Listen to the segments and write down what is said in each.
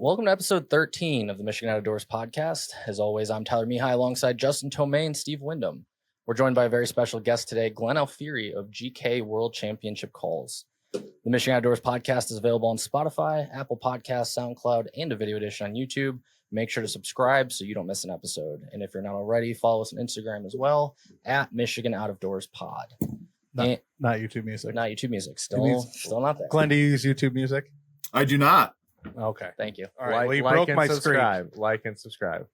Welcome to episode 13 of the Michigan Outdoors podcast. As always, I'm Tyler Mihai alongside Justin Tomei and Steve Wyndham. We're joined by a very special guest today, Glenn Alfieri of GK World Championship Calls. The Michigan Outdoors podcast is available on Spotify, Apple Podcasts, SoundCloud, and a video edition on YouTube. Make sure to subscribe so you don't miss an episode. And if you're not already, follow us on Instagram as well at Michigan Out of Doors Pod. Not YouTube Music. Not YouTube Music. Still not there. Glenn, do you use YouTube Music? I do not. Okay. Thank you. All right. Well, you broke my subscribe. Like and subscribe.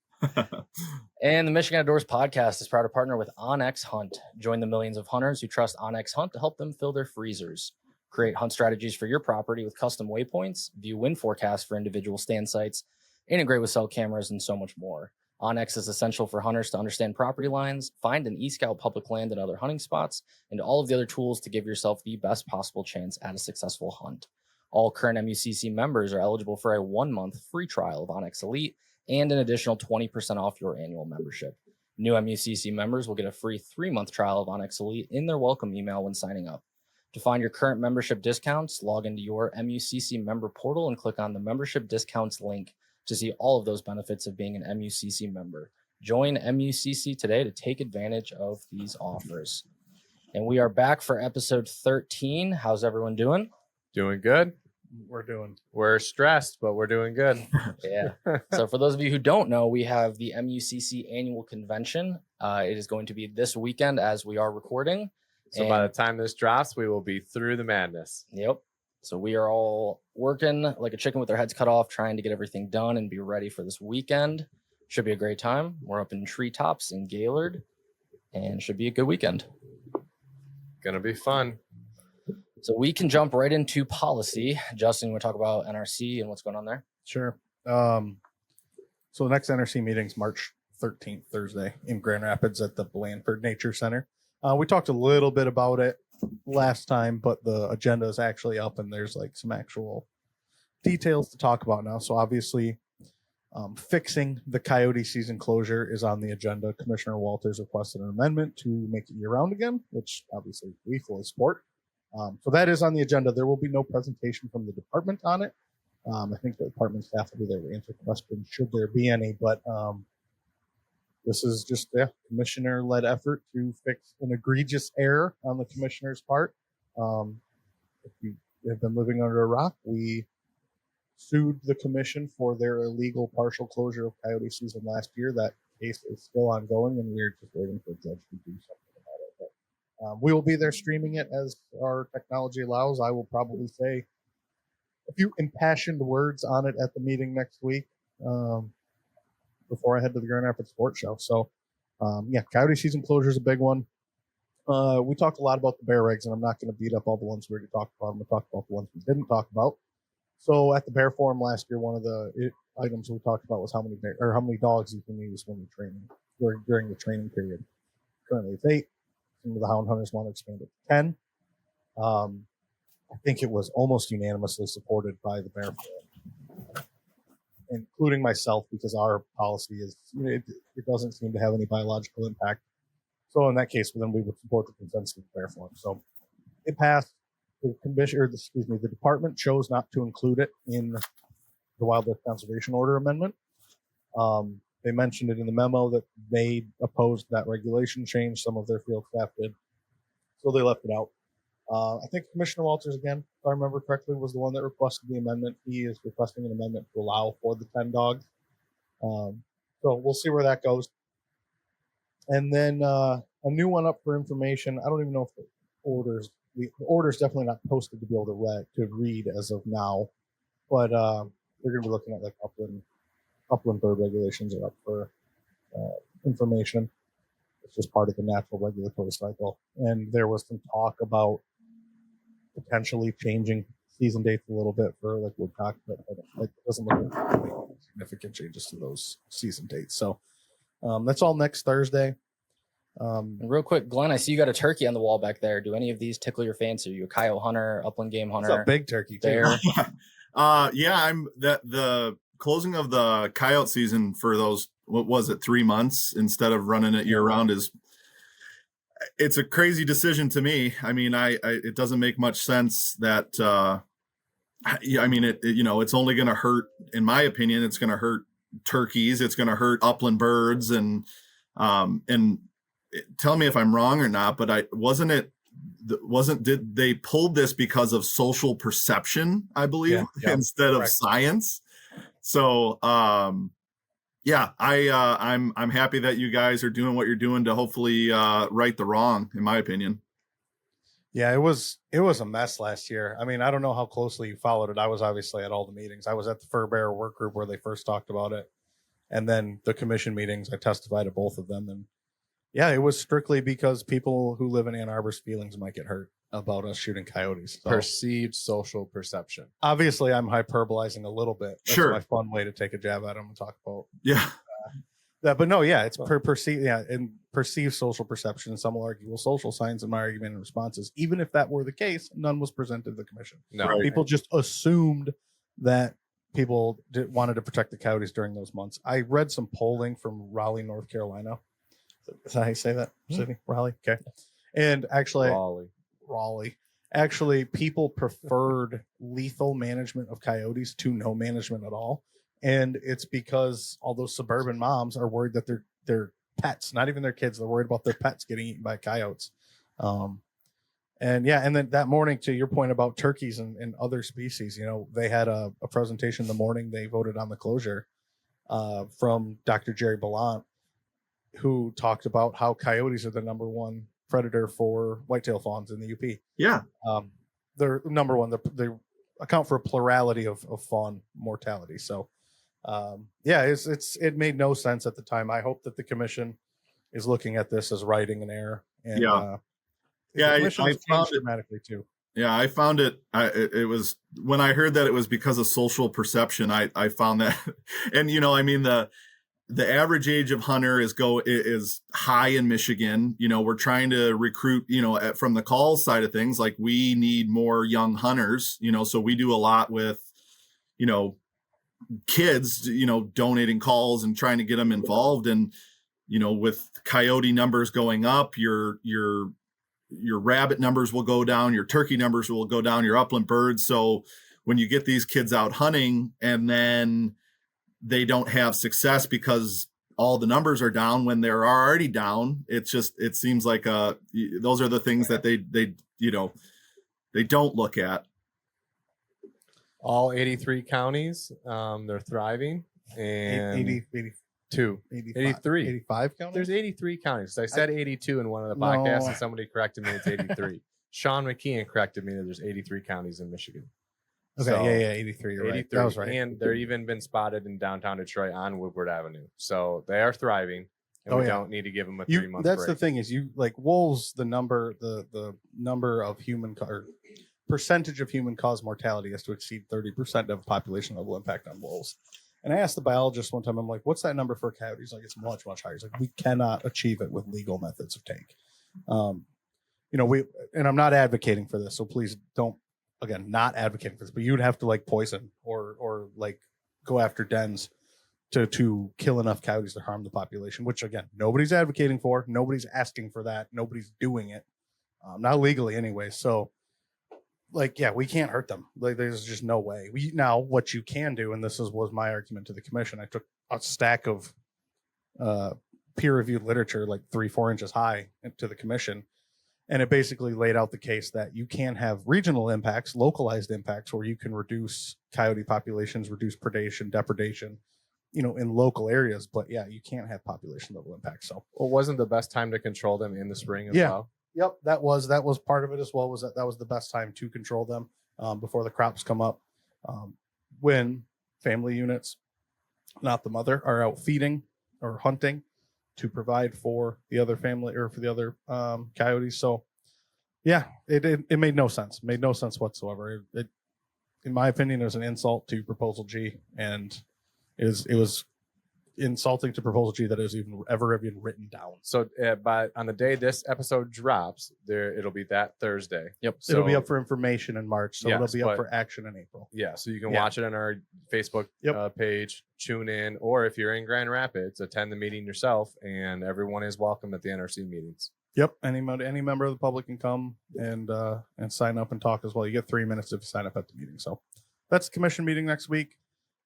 And the Michigan Outdoors podcast is proud to partner with OnX Hunt. Join the millions of hunters who trust OnX Hunt to help them fill their freezers. Create hunt strategies for your property with custom waypoints, view wind forecasts for individual stand sites, integrate with cell cameras, and so much more. OnX is essential for hunters to understand property lines, find and e-scout public land and other hunting spots, and all of the other tools to give yourself the best possible chance at a successful hunt. All current MUCC members are eligible for a 1-month free trial of OnX Elite and an additional 20% off your annual membership. New MUCC members will get a free 3-month trial of OnX Elite in their welcome email when signing up. To find your current membership discounts, log into your MUCC member portal and click on the membership discounts link to see all of those benefits of being an MUCC member. Join MUCC today to take advantage of these offers. And we are back for episode 13. How's everyone doing? Doing good. We're stressed, but we're doing good. Yeah. So for those of you who don't know, we have the MUCC annual convention. It is going to be this weekend as we are recording. So by the time this drops, we will be through the madness. Yep. So we are all working like a chicken with our heads cut off, trying to get everything done and be ready for this weekend. Should be a great time. We're up in Treetops in Gaylord, and should be a good weekend. Gonna be fun. So we can jump right into policy. Justin, you want to talk about NRC and what's going on there? Sure. So the next NRC meeting is March 13th, Thursday, in Grand Rapids at the Blandford Nature Center. We talked a little bit about it last time, but the agenda is actually up and there's like some actual details to talk about now. So obviously, fixing the coyote season closure is on the agenda. Commissioner Walters requested an amendment to make it year-round again, which obviously we fully support. So that is on the agenda. There will be no presentation from the department on it. I think the department staff will be there to answer questions should there be any, but this is just a commissioner-led effort to fix an egregious error on the commissioner's part. If you have been living under a rock, we sued the commission for their illegal partial closure of coyote season last year. That case is still ongoing, and we're just waiting for a judge to do something about it. But we will be there streaming it as our technology allows. I will probably say a few impassioned words on it at the meeting next week. Before I head to the Grand Rapids Sports Show. So, coyote season closure is a big one. We talked a lot about the bear eggs, and I'm not going to beat up all the ones we already talked about. I'm going to talk about the ones we didn't talk about. So, at the bear forum last year, one of the items we talked about was how many dogs you can use when you're training during the training period. Currently, it's 8. Some of the hound hunters want to expand it to 10. I think it was almost unanimously supported by the bear forum, including myself, because our policy is it doesn't seem to have any biological impact. So in that case, then we would support the consensus of the bear forum. So it passed. The department chose not to include it in the Wildlife Conservation Order amendment. They mentioned it in the memo that they opposed that regulation change. Some of their field staff did, so they left it out. I think Commissioner Walters, again, if I remember correctly, was the one that requested the amendment. He is requesting an amendment to allow for the 10 dogs. So we'll see where that goes. And then a new one up for information. I don't even know if the order's definitely not posted to be able to read as of now, but they're going to be looking at like upland bird regulations are up for information. It's just part of the natural regulatory cycle. And there was some talk about potentially changing season dates a little bit for like woodcock, but it doesn't look like there's any significant changes to those season dates. So that's all next Thursday. And real quick, Glenn, I see you got a turkey on the wall back there. Do any of these tickle your fancy? Are you a coyote hunter, upland game hunter? It's a big turkey too. I'm the closing of the coyote season for those, what was it, 3 months instead of running it year round it's a crazy decision to me. I mean, it doesn't make much sense that Yeah, I mean, it's only going to hurt, in my opinion, it's going to hurt turkeys. It's going to hurt upland birds. And tell me if I'm wrong or not, but did they pulled this because of social perception, I believe, instead of science. So, yeah, I'm happy that you guys are doing what you're doing to hopefully right the wrong, in my opinion. Yeah, it was a mess last year. I mean, I don't know how closely you followed it. I was obviously at all the meetings. I was at the fur bearer work group where they first talked about it, and then the commission meetings. I testified at both of them, and yeah, it was strictly because people who live in Ann Arbor's feelings might get hurt about us shooting coyotes. So, Perceived social perception. obviously, I'm hyperbolizing a little bit. That's Sure. my fun way to take a jab at them and talk about Yeah. that. But no, yeah, it's perceived. Yeah, and perceived social perception. Some will argue, well, social science. And my argument and response is, even if that were the case, none was presented to the commission. No. Right. People just assumed that people wanted to protect the coyotes during those months. I read some polling from Raleigh, North Carolina. Is that how you say that? City? Raleigh? Okay. And actually, Raleigh. Actually, people preferred lethal management of coyotes to no management at all. And it's because all those suburban moms are worried that their pets, not even their kids, they're worried about their pets getting eaten by coyotes. And then that morning, to your point about turkeys and other species, they had a presentation the morning they voted on the closure from Dr. Jerry Ballant, who talked about how coyotes are the number one predator for whitetail fawns in the UP. Yeah. They're number one. They account for a plurality of fawn mortality. So, it made no sense at the time. I hope that the commission is looking at this as righting an error. And, I found it dramatically too. Yeah, I found it. It was when I heard that it was because of social perception. I found that, and the average age of hunter is high in Michigan. We're trying to recruit, from the call side of things, like we need more young hunters, so we do a lot with, kids, donating calls and trying to get them involved. And, with coyote numbers going up, your rabbit numbers will go down, your turkey numbers will go down, your upland birds. So when you get these kids out hunting and then they don't have success because all the numbers are down when they're already down, it seems like those are the things that they don't look at. All 83 counties, they're thriving. And 85 counties? There's 83 counties. I said 82 in one of the podcasts, and somebody corrected me. It's 83. Sean McKeon corrected me that there's 83 counties in Michigan. Okay, So, 83. You're 83. right. That was right. And they're even been spotted in downtown Detroit on Woodward Avenue. So they are thriving, and we don't need to give them a 3-month That's break. the thing is, wolves, the number of human or percentage of human caused mortality has to exceed 30% of population level impact on wolves. And I asked the biologist one time, I'm like, what's that number for coyotes? He's like, it's much, much higher. He's like, we cannot achieve it with legal methods of take. And I'm not advocating for this, so please don't, again, not advocating for this, but you'd have to poison or go after dens to kill enough coyotes to harm the population, which again, nobody's advocating for, nobody's asking for that, nobody's doing it, not legally anyway. So we can't hurt them. There's just no way. Now what you can do, and this was my argument to the commission. I took a stack of peer-reviewed literature, 3-4 inches high, to the commission, and it basically laid out the case that you can have regional impacts, localized impacts, where you can reduce coyote populations, reduce predation, depredation, in local areas. But yeah, you can't have population level impacts. So, well, wasn't the best time to control them in the spring as well? Yep, that was part of it as well. That was the best time to control them before the crops come up, when family units, not the mother, are out feeding or hunting to provide for the other family or for the other coyotes. So yeah, it made no sense. Made no sense whatsoever. It in my opinion, it was an insult to Proposal G, and it was insulting to Proposal G that it was even written down. So, but on the day this episode drops, it'll be that Thursday. Yep. So, it'll be up for information in March, so it'll be up for action in April. Yeah, so you can watch it on our Facebook page, tune in, or if you're in Grand Rapids, attend the meeting yourself, and everyone is welcome at the NRC meetings. Yep, any member of the public can come and sign up and talk as well. You get 3 minutes if you sign up at the meeting. So that's the commission meeting next week.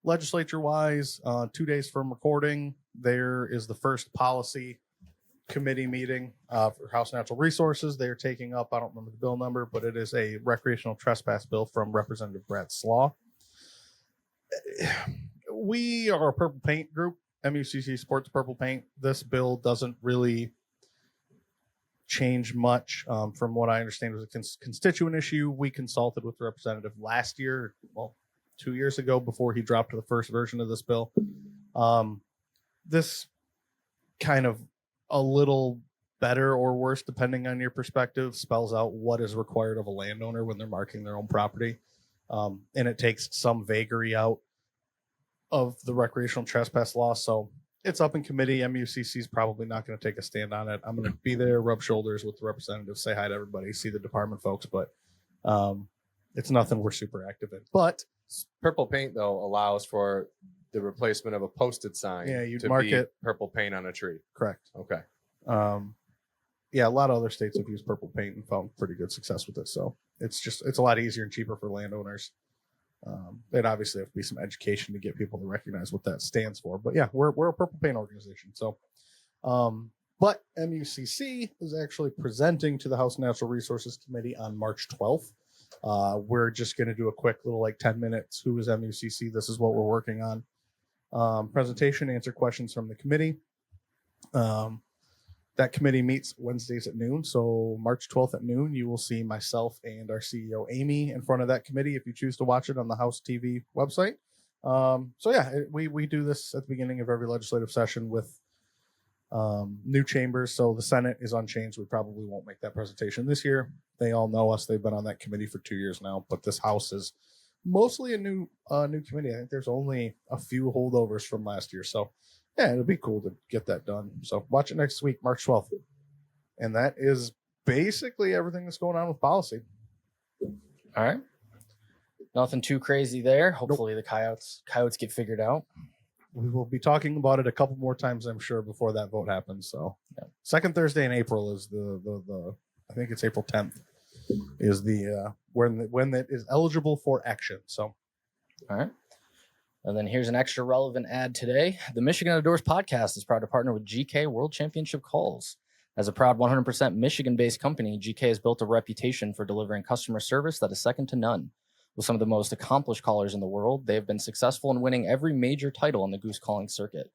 Legislature wise, 2 days from recording, there is the first policy committee meeting for House Natural Resources. They're taking up, I don't remember the bill number, but it is a recreational trespass bill from Representative Brad Slaw. We are a purple paint group. MUCC supports purple paint. This bill doesn't really change much. From what I understand, it was a constituent issue. We consulted with the representative last year, 2 years ago, before he dropped the first version of this bill. This kind of a little better or worse, depending on your perspective, spells out what is required of a landowner when they're marking their own property. And it takes some vagary out of the recreational trespass law. So it's up in committee. MUCC is probably not going to take a stand on it. I'm going to be there, rub shoulders with the representative, say hi to everybody, see the department folks, but it's nothing we're super active in. But Purple paint, though, allows for the replacement of a posted sign. Yeah, you'd to mark be it. purple paint on a tree. correct. Okay. Yeah, a lot of other states have used purple paint and found pretty good success with it. So it's a lot easier and cheaper for landowners. There'd obviously have to be some education to get people to recognize what that stands for. But yeah, we're a purple paint organization. So, but MUCC is actually presenting to the House Natural Resources Committee on March 12th. We're just going to do a quick little 10 minutes. Who is MUCC? This is what we're working on. Presentation, answer questions from the committee. That committee meets Wednesdays at noon. So March 12th at noon, you will see myself and our CEO, Amy, in front of that committee if you choose to watch it on the House TV website. So yeah, we do this at the beginning of every legislative session with new chambers. So the Senate is unchanged. We probably won't make that presentation this year. They all know us. They've been on that committee for 2 years now, but this House is mostly a new committee. I think there's only a few holdovers from last year. So yeah, it'll be cool to get that done. So watch it next week, March 12th. And that is basically everything that's going on with policy. All right. Nothing too crazy there. Hopefully the coyotes get figured out. We will be talking about it a couple more times, I'm sure, before that vote happens. So yeah. Second Thursday in April is the I think it's April 10th is the when that is eligible for action. So all right. And then here's an extra relevant ad today. The Michigan Outdoors podcast is proud to partner with GK World Championship Calls. As a proud 100% Michigan-based company, GK has built a reputation for delivering customer service that is second to none. With some of the most accomplished callers in the world, they have been successful in winning every major title on the goose calling circuit.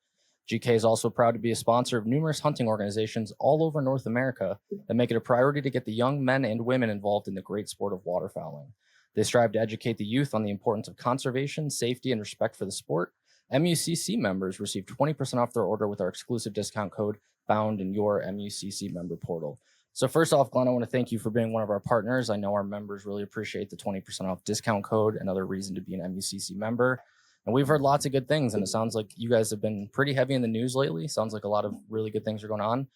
GK is also proud to be a sponsor of numerous hunting organizations all over North America that make it a priority to get the young men and women involved in the great sport of waterfowling. They strive to educate the youth on the importance of conservation, safety, and respect for the sport. MUCC members receive 20% off their order with our exclusive discount code found in your MUCC member portal. So first off, Glenn, I want to thank you for being one of our partners. I know our members really appreciate the 20% off discount code, another reason to be an MUCC member. And we've heard lots of good things, and it sounds like you guys have been pretty heavy in the news lately. Sounds like a lot of really good things are going on.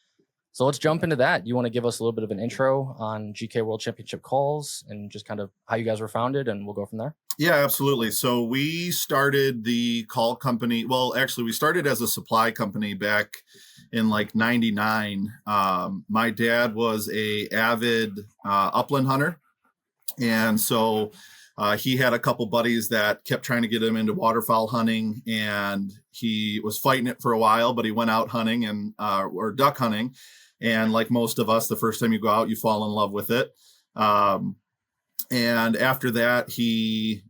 So let's jump into that. You want to give us a little bit of an intro on GK World Championship Calls and just kind of how you guys were founded, and we'll go from there. Yeah, absolutely. So we started the call company. Well, actually, we started as a supply company back in like 99. My dad was a avid upland hunter. And so he had a couple buddies that kept trying to get him into waterfowl hunting, and he was fighting it for a while, but he went out hunting and or duck hunting. And like most of us, the first time you go out, you fall in love with it. And after that, he,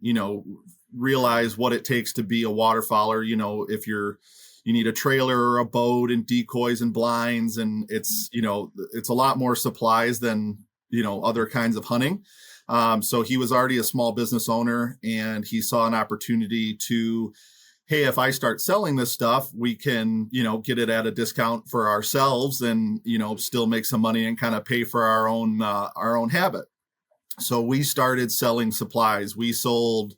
realized what it takes to be a waterfowler. If you need a trailer or a boat and decoys and blinds, and it's a lot more supplies than, other kinds of hunting. So he was already a small business owner, and he saw an opportunity to, hey, if I start selling this stuff, we can, get it at a discount for ourselves and, still make some money and kind of pay for our own habit. So we started selling supplies. We sold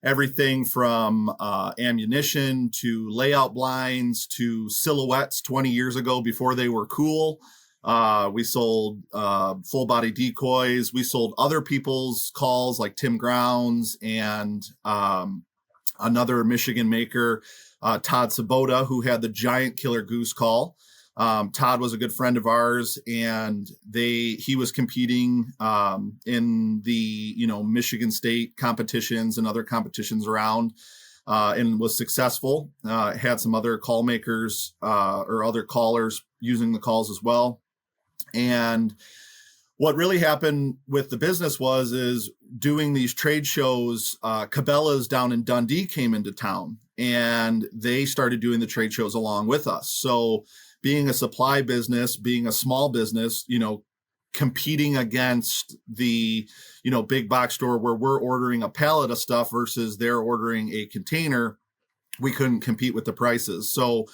everything from ammunition to layout blinds to silhouettes 20 years ago before they were cool. We sold full body decoys. We sold other people's calls like Tim Grounds and another Michigan maker, Todd Sabota, who had the giant killer goose call. Todd was a good friend of ours, and he was competing in the Michigan State competitions and other competitions around, and was successful. Had some other call makers or other callers using the calls as well. And what really happened with the business is doing these trade shows. Cabela's down in Dundee came into town, and they started doing the trade shows along with us. So being a supply business, being a small business, competing against the, big box store where we're ordering a pallet of stuff versus they're ordering a container, we couldn't compete with the prices. So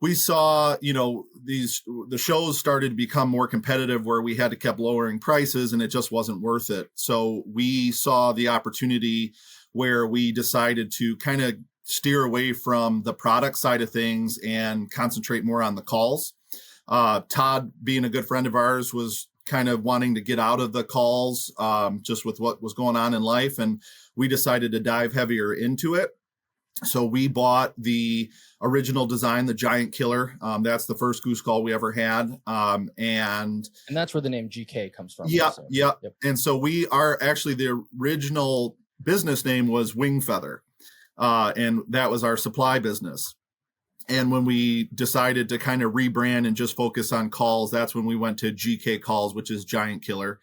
we saw, the shows started to become more competitive where we had to keep lowering prices, and it just wasn't worth it. So we saw the opportunity where we decided to kind of steer away from the product side of things and concentrate more on the calls. Todd, being a good friend of ours, was kind of wanting to get out of the calls, just with what was going on in life. And we decided to dive heavier into it. So we bought the original design, the Giant Killer. That's the first goose call we ever had. And that's where the name GK comes from. Yeah. So. Yeah. Yep. And so we are actually, the original business name was Wing Feather. And that was our supply business. And when we decided to kind of rebrand and just focus on calls, that's when we went to GK Calls, which is Giant Killer.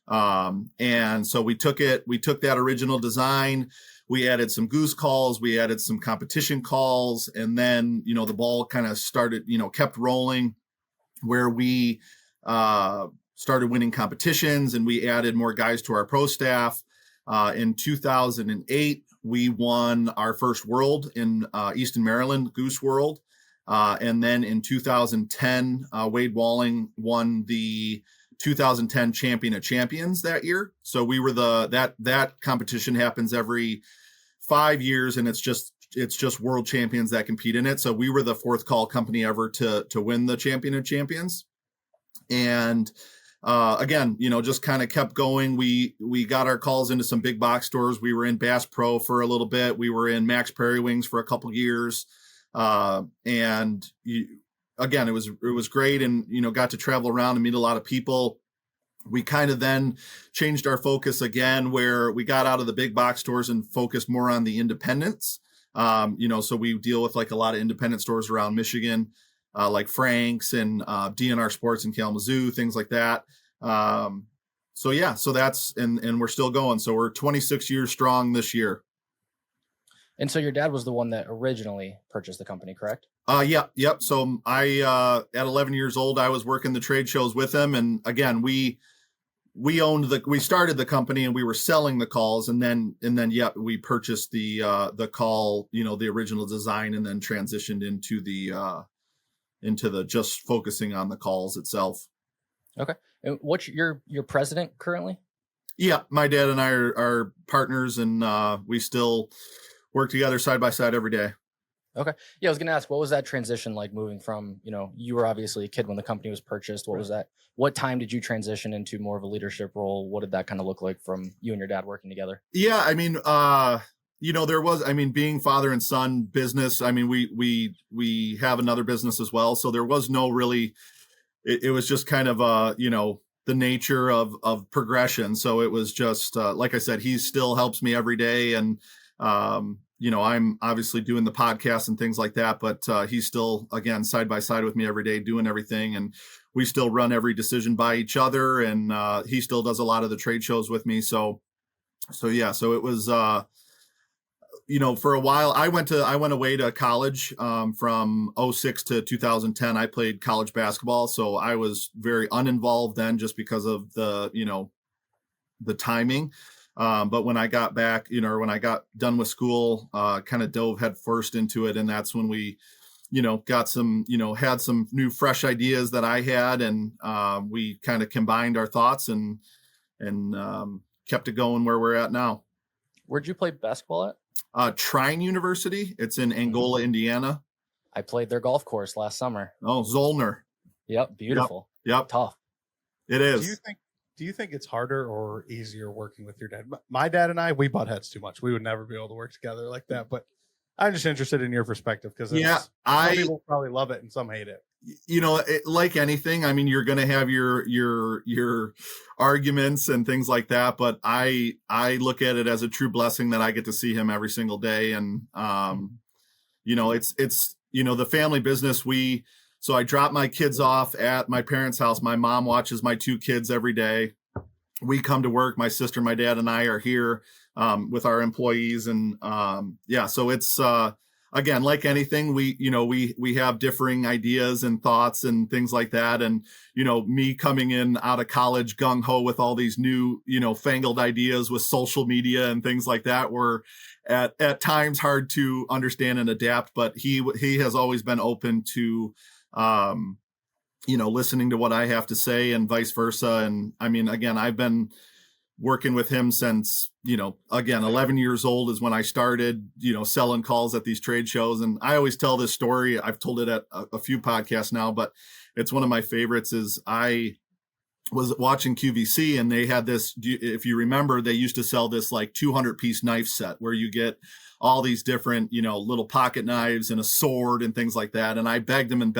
And so we took that original design, we added some goose calls, we added some competition calls, and then, the ball kind of started, kept rolling where we started winning competitions, and we added more guys to our pro staff. In 2008, we won our first world in Easton, Maryland, Goose World. And then in 2010, Wade Walling won the 2010 Champion of Champions that year. So we were that competition happens every 5 years, and it's just world champions that compete in it. So we were the fourth call company ever to win the Champion of Champions. And again, just kind of kept going. We got our calls into some big box stores. We were in Bass Pro for a little bit. We were in Max Prairie Wings for a couple years. Again, it was great, and, got to travel around and meet a lot of people. We kind of then changed our focus again, where we got out of the big box stores and focused more on the independents. So we deal with like a lot of independent stores around Michigan, like Frank's and DNR Sports in Kalamazoo, things like that. So that's, and we're still going. So we're 26 years strong this year. And so your dad was the one that originally purchased the company, correct? Yep. So I, at 11 years old, I was working the trade shows with him. And again, we started the company, and we were selling the calls, and then we purchased the call, the original design, and then transitioned into the just focusing on the calls itself. Okay. And what's your president currently? Yeah. My dad and I are partners, and we still work together side by side every day. Okay. Yeah. I was going to ask, what was that transition like, moving from, you were obviously a kid when the company was purchased. What was that? What time did you transition into more of a leadership role? What did that kind of look like from you and your dad working together? Yeah. I mean, there was, being father and son business. I mean, we have another business as well. So there was no really, it was just kind of, the nature of progression. So it was just, like I said, he still helps me every day. And, I'm obviously doing the podcast and things like that, but he's still, again, side by side with me every day, doing everything. And we still run every decision by each other. And he still does a lot of the trade shows with me. So it was, for a while, I went away to college from 2006 to 2010. I played college basketball. So I was very uninvolved then, just because of the timing. But when I got back, when I got done with school, kind of dove head first into it. And that's when we, got some, had some new fresh ideas that I had, and we kind of combined our thoughts and kept it going where we're at now. Where'd you play basketball at? Trine University. It's in Angola, Indiana. I played their golf course last summer. Oh, Zollner. Yep. Beautiful. Yep. Tough. It is. Do you think it's harder or easier working with your dad? My dad and I, we butt heads too much. We would never be able to work together like that. But I'm just interested in your perspective, because some people probably love it and some hate it. like anything, I mean, you're going to have your arguments and things like that, but I look at it as a true blessing that I get to see him every single day. And, it's the family business. So I drop my kids off at my parents' house. My mom watches my 2 kids every day. We come to work. My sister, my dad, and I are here with our employees. And so it's, again, like anything, we have differing ideas and thoughts and things like that. And, me coming in out of college gung ho with all these new, fangled ideas with social media and things like that were at times hard to understand and adapt. But he has always been open to, listening to what I have to say and vice versa. And I mean, again, I've been working with him since, 11 years old is when I started, selling calls at these trade shows. And I always tell this story. I've told it at a few podcasts now, but it's one of my favorites. Is I was watching QVC and they had this, if you remember, they used to sell this like 200-piece knife set where you get all these different, little pocket knives and a sword and things like that. And I begged him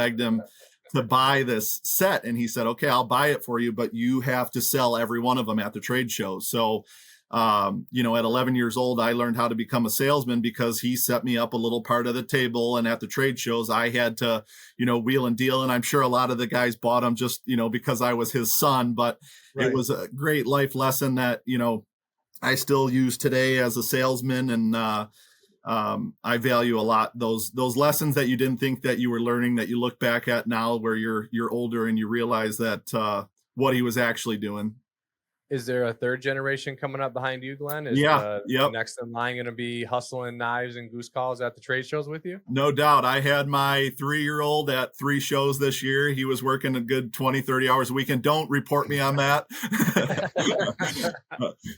to buy this set. And he said, okay, I'll buy it for you, but you have to sell every one of them at the trade show. So, at 11 years old, I learned how to become a salesman because he set me up a little part of the table. And at the trade shows, I had to, wheel and deal. And I'm sure a lot of the guys bought them just, because I was his son, but right. It was a great life lesson that, I still use today as a salesman. And, I value a lot those lessons that you didn't think that you were learning, that you look back at now where you're older and you realize that what he was actually doing. Is there a third generation coming up behind you, Glenn? Is next in line going to be hustling knives and goose calls at the trade shows with you? No doubt. I had my 3-year-old at 3 shows this year. He was working a good 20, 30 hours a week. And don't report me on that.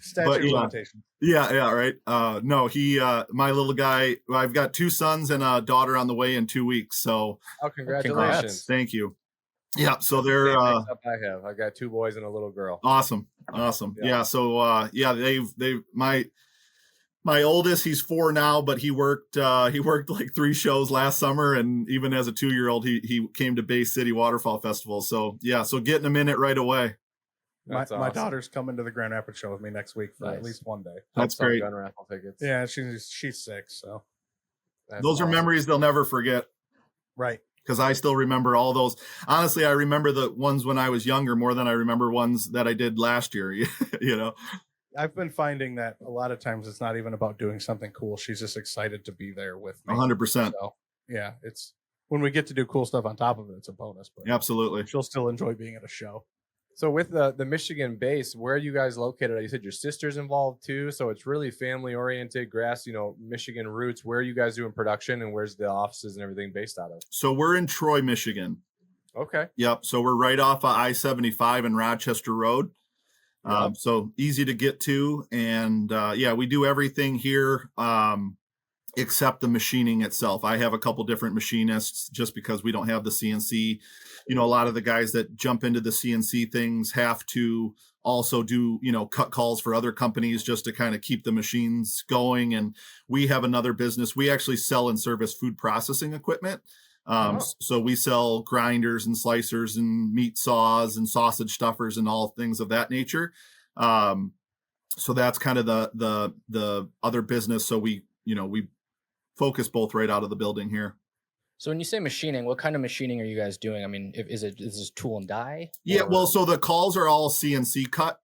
Statute of limitations. Yeah, right. No, he, my little guy, I've got 2 sons and a daughter on the way in 2 weeks. So, congratulations. Congrats. Thank you. Yeah, so they're I got 2 boys and a little girl. Awesome. Yeah. So they've my oldest, he's 4 now, but he worked like 3 shows last summer, and even as a 2-year-old, he came to Bay City Waterfowl Festival. So so getting him in it right away. My daughter's coming to the Grand Rapids show with me next week for at least one day. That's great. Gun raffle tickets. Yeah, she's 6, so those are memories they'll never forget. Right. Because I still remember all those. Honestly, I remember the ones when I was younger more than I remember ones that I did last year. I've been finding that a lot of times it's not even about doing something cool. She's just excited to be there with me. 100%. So, yeah, it's when we get to do cool stuff on top of it, it's a bonus. But absolutely, she'll still enjoy being at a show. So with the Michigan base, where are you guys located? You said your sister's involved too. So it's really family oriented, Michigan roots. Where are you guys doing production, and where's the offices and everything based out of? So we're in Troy, Michigan. Okay. Yep. So we're right off of I-75 and Rochester Road. Yep. So easy to get to. And we do everything here except the machining itself. I have a couple different machinists just because we don't have the CNC. A lot of the guys that jump into the CNC things have to also do, cut calls for other companies just to kind of keep the machines going. And we have another business. We actually sell and service food processing equipment. So we sell grinders and slicers and meat saws and sausage stuffers and all things of that nature. So that's kind of the other business. So we focus both right out of the building here. So when you say machining, what kind of machining are you guys doing? I mean, is this tool and die? Yeah, well, so the calls are all CNC cut.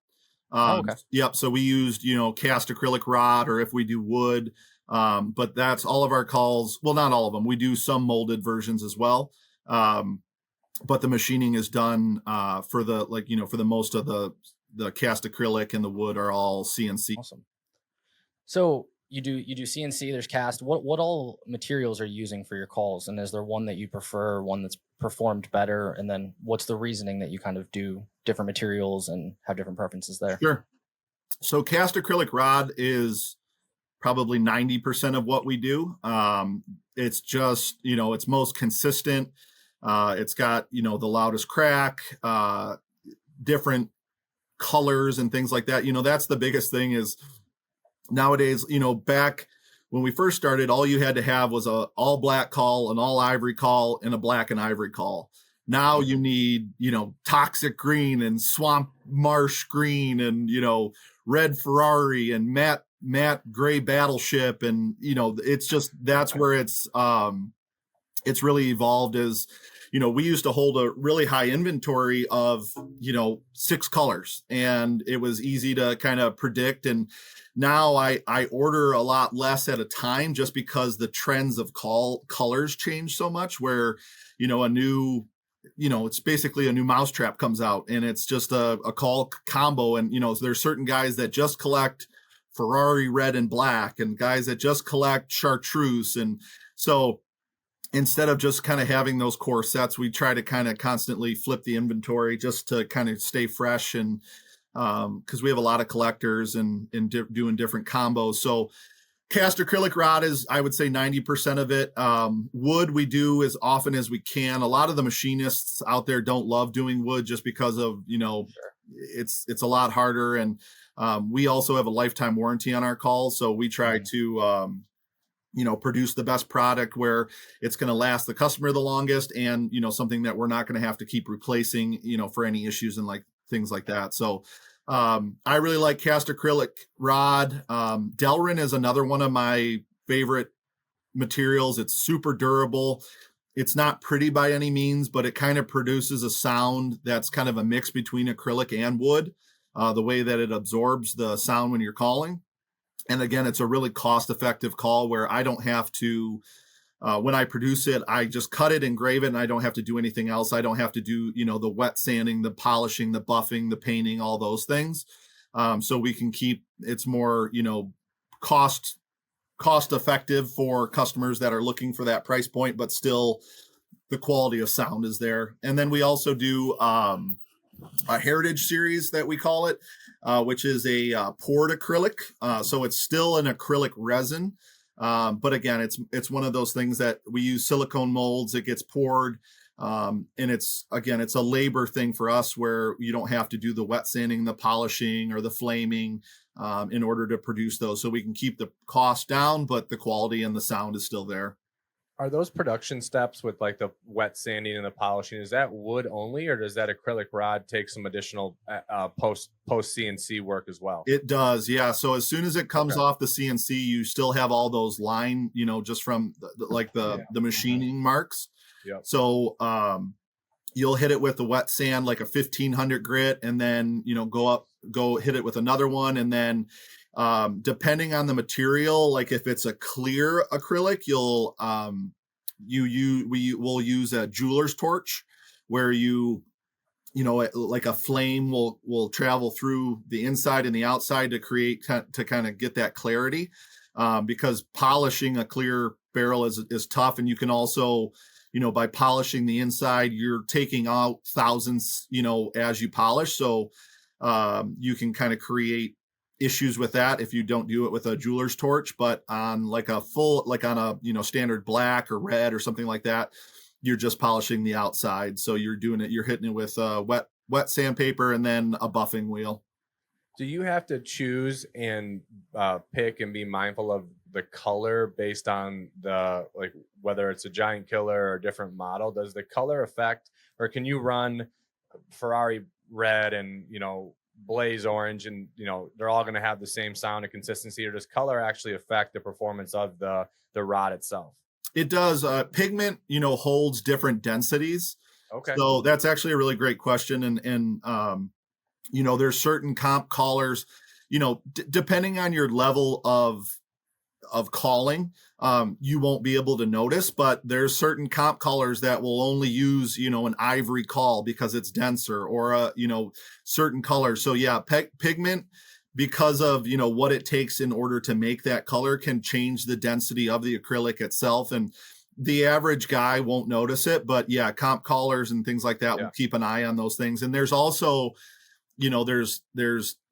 Okay. Yep. So we used, cast acrylic rod, or if we do wood, but that's all of our calls. Well, not all of them. We do some molded versions as well. But the machining is done for the most of the cast acrylic and the wood are all CNC. Awesome. So you do CNC, there's cast. What all materials are you using for your calls? And is there one that you prefer, one that's performed better? And then what's the reasoning that you kind of do different materials and have different preferences there? Sure. So cast acrylic rod is probably 90% of what we do. It's just, it's most consistent. It's got, the loudest crack, different colors and things like that. That's the biggest thing is nowadays, back when we first started, all you had to have was a all black call, an all ivory call, and a black and ivory call. Now you need, toxic green and swamp marsh green and, red Ferrari and matte gray battleship. And, it's just, that's where it's really evolved as, we used to hold a really high inventory of, 6 colors, and it was easy to kind of predict. And now I order a lot less at a time just because the trends of colors change so much, where, it's basically a new mousetrap comes out and it's just a call combo. And, there's certain guys that just collect Ferrari red and black and guys that just collect chartreuse. And so instead of just kind of having those core sets, we try to kind of constantly flip the inventory just to kind of stay fresh. And because we have a lot of collectors and doing different combos. So cast acrylic rod is, I would say, 90% of it. Wood we do as often as we can. A lot of the machinists out there don't love doing wood just because of, it's a lot harder. And we also have a lifetime warranty on our calls. So we try to, produce the best product where it's going to last the customer the longest, and, something that we're not going to have to keep replacing, for any issues and like things like that. So I really like cast acrylic rod. Delrin is another one of my favorite materials. It's super durable. It's not pretty by any means, but it kind of produces a sound that's kind of a mix between acrylic and wood, the way that it absorbs the sound when you're calling. And again, it's a really cost-effective call where I don't have to, when I produce it, I just cut it, engrave it, and I don't have to do anything else. I don't have to do, the wet sanding, the polishing, the buffing, the painting, all those things. So we can keep, it's more, cost effective for customers that are looking for that price point, but still the quality of sound is there. And then we also do a heritage series that we call it, which is a poured acrylic. So it's still an acrylic resin. But again, it's one of those things that we use silicone molds. It gets poured. And it's a labor thing for us where you don't have to do the wet sanding, the polishing, or the flaming in order to produce those. So we can keep the cost down, but the quality and the sound is still there. Are those production steps with like the wet sanding and the polishing, is that wood only, or does that acrylic rod take some additional post CNC work as well? It does, yeah. So as soon as it comes off the CNC, you still have all those line, just from the machining marks. Yeah. So you'll hit it with the wet sand, like a 1500 grit, and then go hit it with another one, and then depending on the material, like if it's a clear acrylic, we will use a jeweler's torch, where like a flame will travel through the inside and the outside to kind of get that clarity, because polishing a clear barrel is tough. And you can also, by polishing the inside, you're taking out thousandths, as you polish. So you can kind of create issues with that if you don't do it with a jeweler's torch. But on on a standard black or red or something like that, you're just polishing the outside. So you're hitting it with wet sandpaper and then a buffing wheel. Do you have to choose and pick and be mindful of the color based on whether it's a giant killer or a different model? Does the color affect, or can you run Ferrari red and Blaze orange and they're all going to have the same sound and consistency, or does color actually affect the performance of the rod itself? It does. Pigment holds different densities. Okay, so that's actually a really great question. And there's certain comp callers, depending on your level of calling, you won't be able to notice, but there's certain comp colors that will only use, an ivory call because it's denser, or certain colors. So yeah, pigment, because of, what it takes in order to make that color, can change the density of the acrylic itself. And the average guy won't notice it, but yeah, comp collars and things like that, will keep an eye on those things. And there's also, there's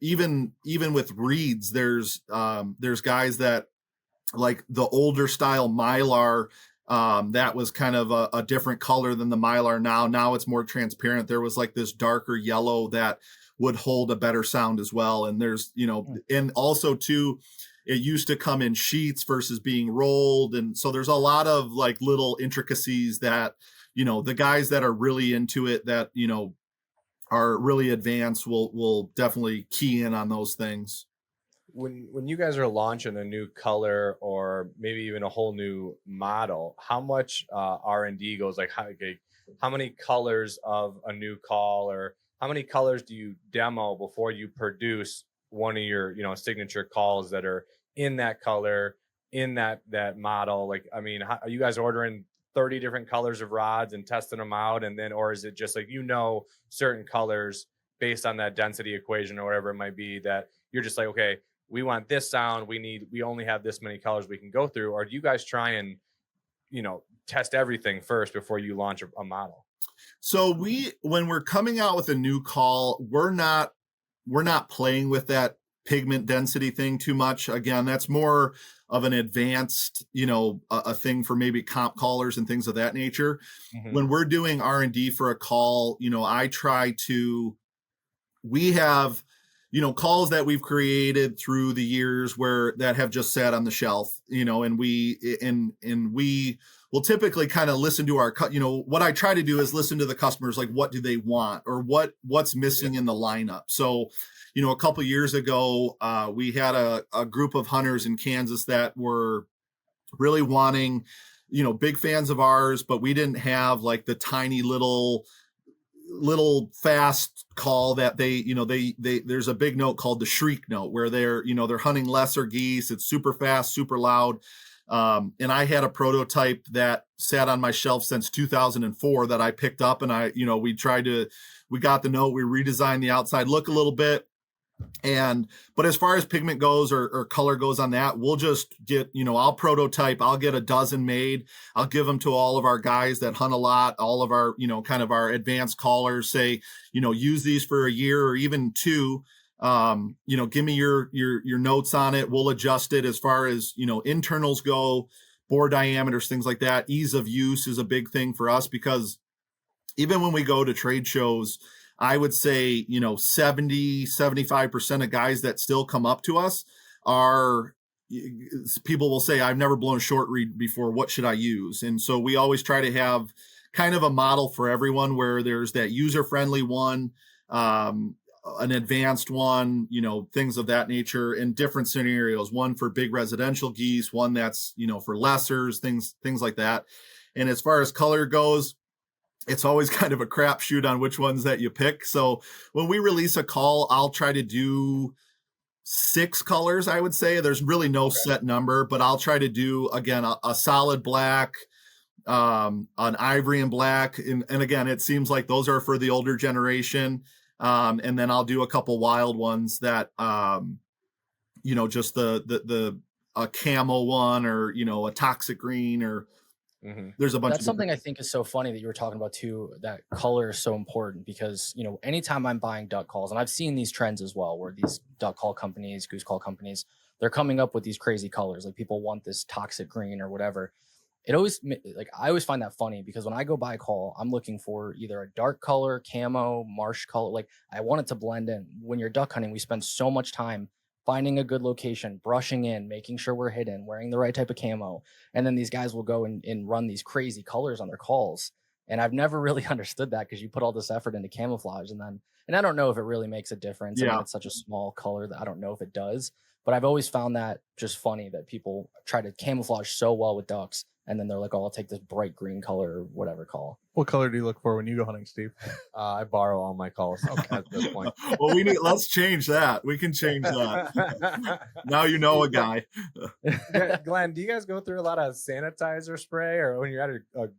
even with reeds, there's guys that, like the older style Mylar, that was kind of a different color than the Mylar now it's more transparent. There was like this darker yellow that would hold a better sound as well. And there's, and also too, it used to come in sheets versus being rolled. And so there's a lot of like little intricacies that, you know, the guys that are really into it, that, you know, are really advanced will definitely key in on those things. When you guys are launching a new color or maybe even a whole new model, how much R&D goes? Like how many colors of a new call, or how many colors do you demo before you produce one of your, you know, signature calls that are in that color, in that model? Like, I mean, are you guys ordering 30 different colors of rods and testing them out, and then, or is it just like, you know, certain colors based on that density equation or whatever it might be, that you're just like, okay, we want this sound, we only have this many colors we can go through? Or do you guys try and, you know, test everything first before you launch a model? So when we're coming out with a new call, we're not playing with that pigment density thing too much. Again, that's more of an advanced, you know, a thing for maybe comp callers and things of that nature. Mm-hmm. When we're doing R&D for a call, you know, we have, you know, calls that we've created through the years that have just sat on the shelf, you know, and we will typically kind of listen to you know, what I try to do is listen to the customers, like what do they want, or what's missing in the lineup. So, you know, a couple of years ago, we had a group of hunters in Kansas that were really wanting, you know, big fans of ours, but we didn't have like the tiny little fast call that there's a big note called the shriek note, where they're hunting lesser geese. It's super fast, super loud. And I had a prototype that sat on my shelf since 2004 that I picked up, and we got the note, we redesigned the outside look a little bit. But as far as pigment goes or color goes on that, we'll just get, I'll prototype, I'll get a dozen made. I'll give them to all of our guys that hunt a lot, all of our, kind of our advanced callers, say, use these for a year or even two. Give me your notes on it. We'll adjust it as far as, internals go, bore diameters, things like that. Ease of use is a big thing for us, because even when we go to trade shows, I would say, 70-75% of guys that still come up to us are people will say, I've never blown a short reed before. What should I use? And so we always try to have kind of a model for everyone, where there's that user-friendly one, an advanced one, things of that nature in different scenarios, one for big residential geese, one that's, for lessers, things like that. And as far as color goes, it's always kind of a crapshoot on which ones that you pick. So when we release a call, I'll try to do 6 colors, I would say. There's really no set number, but I'll try to do, again, a solid black, an ivory and black. And again, it seems like those are for the older generation. And then I'll do a couple wild ones that, just a camo one, or, a toxic green, or there's a bunch. That's something I think is so funny that you were talking about too, that color is so important, because, anytime I'm buying duck calls, and I've seen these trends as well, where these duck call companies, goose call companies, they're coming up with these crazy colors. Like, people want this toxic green or whatever. It always, I always find that funny, because when I go buy a call, I'm looking for either a dark color, camo, marsh color. Like, I want it to blend in. When you're duck hunting, we spend so much time finding a good location, brushing in, making sure we're hidden, wearing the right type of camo. And then these guys will go and run these crazy colors on their calls. And I've never really understood that, because you put all this effort into camouflage, and I don't know if it really makes a difference. Yeah. I mean, it's such a small color that I don't know if it does, but I've always found that just funny, that people try to camouflage so well with ducks, and then they're like, oh, I'll take this bright green color or whatever call. What color do you look for when you go hunting, Steve? I borrow all my calls at this point. Well, let's change that. We can change that. Now you know a guy. Glenn, do you guys go through a lot of sanitizer spray, or when you're at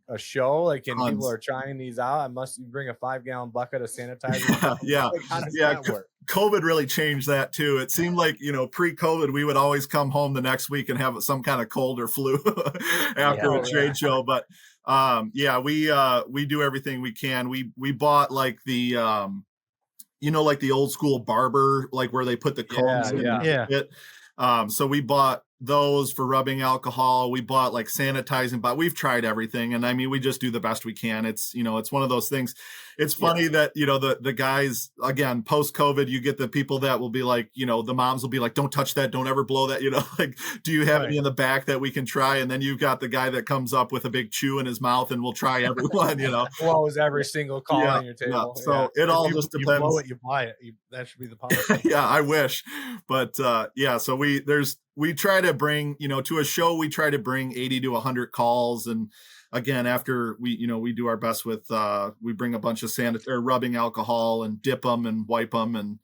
a show, like, and people are trying these out, you bring a 5-gallon bucket of sanitizer? Yeah. Like, how does that work? COVID really changed that too. It seemed like, pre-COVID, we would always come home the next week and have some kind of cold or flu after a trade show. But we do everything we can. We bought like the, like the old school barber, like where they put the cones in it. So we bought those for rubbing alcohol. We bought like sanitizing, but we've tried everything. And I mean, we just do the best we can. It's, it's one of those things. It's funny that, the guys, again, post COVID, you get the people that will be like, the moms will be like, don't touch that. Don't ever blow that, like, do you have any in the back that we can try? And then you've got the guy that comes up with a big chew in his mouth and will try everyone, blows every single call on your table. Yeah. So it all just depends. You blow it, you buy it. That should be the policy. Yeah, I wish. But so we try to bring, to a show, we try to bring 80 to 100 calls. And again, after we do our best with, we bring a bunch of rubbing alcohol and dip them and wipe them. And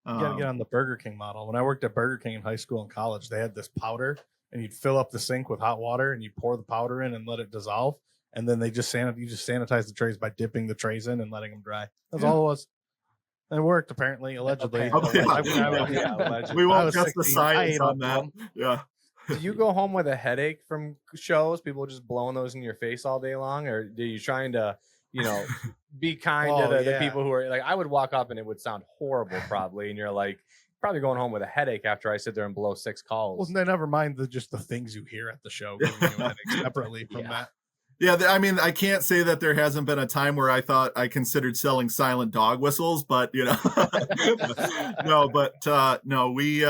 you got to get on the Burger King model. When I worked at Burger King in high school and college, they had this powder, and you'd fill up the sink with hot water and you pour the powder in and let it dissolve. And then you just sanitize the trays by dipping the trays in and letting them dry. That's all it was. It worked, apparently, allegedly. Okay. We won't test the science on that. Yeah. Do you go home with a headache from shows? People just blowing those in your face all day long? Or are you trying to, be kind to the people who are like, I would walk up and it would sound horrible probably. And you're like, probably going home with a headache after I sit there and blow 6 calls. Well, never mind just the things you hear at the show giving you a headache separately from that. Yeah, I mean, I can't say that there hasn't been a time where I thought I considered selling silent dog whistles, but no, we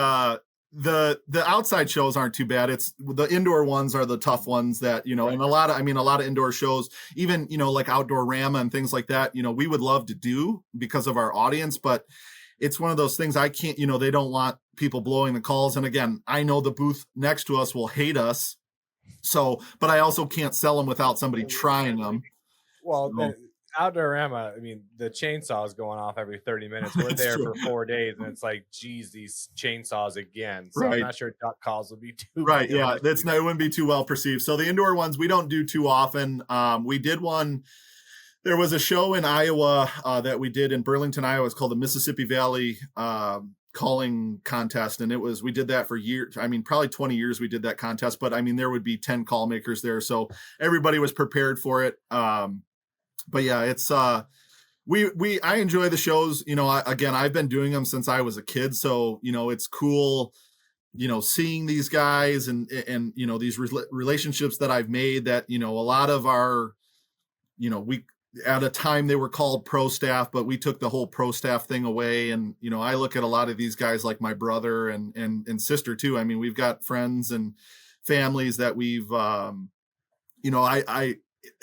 the outside shows aren't too bad. It's the indoor ones are the tough ones that, and a lot of indoor shows, even, like Outdoor Rama and things like that, we would love to do because of our audience, but it's one of those things I can't, they don't want people blowing the calls. And again, I know the booth next to us will hate us. So, but I also can't sell them without somebody trying them. Well, the Outdoor Rama, I mean, the chainsaw is going off every 30 minutes. We're there for 4 days, and it's like, geez, these chainsaws again. So I'm not sure duck calls will be too right. Yeah, it wouldn't be too well perceived. So the indoor ones we don't do too often. We did one. There was a show in Iowa that we did in Burlington, Iowa. It's called the Mississippi Valley calling contest, and we did that for years. I mean, probably 20 years we did that contest, but I mean, there would be 10 call makers there, so everybody was prepared for it. But yeah, it's I enjoy the shows. Again, I've been doing them since I was a kid, so it's cool seeing these guys and these relationships that I've made that a lot of our we at a time they were called pro staff, but we took the whole pro staff thing away. And, I look at a lot of these guys like my brother and sister too. I mean, we've got friends and families that we've, I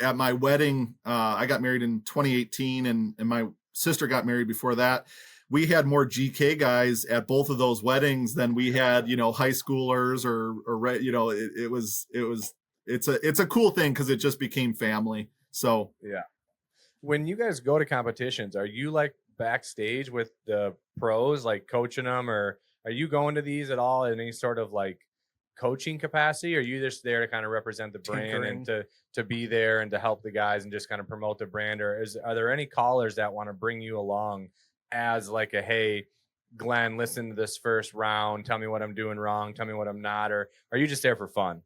at my wedding, I got married in 2018 and my sister got married before that. We had more GK guys at both of those weddings than we had, high schoolers it's a cool thing, 'cause it just became family. So, yeah. When you guys go to competitions, are you like backstage with the pros, like coaching them, or are you going to these at all in any sort of like coaching capacity? Or are you just there to kind of represent the brand and to be there and to help the guys and just kind of promote the brand? Or are there any callers that want to bring you along as like hey, Glenn, listen to this first round, tell me what I'm doing wrong, tell me what I'm not, or are you just there for fun?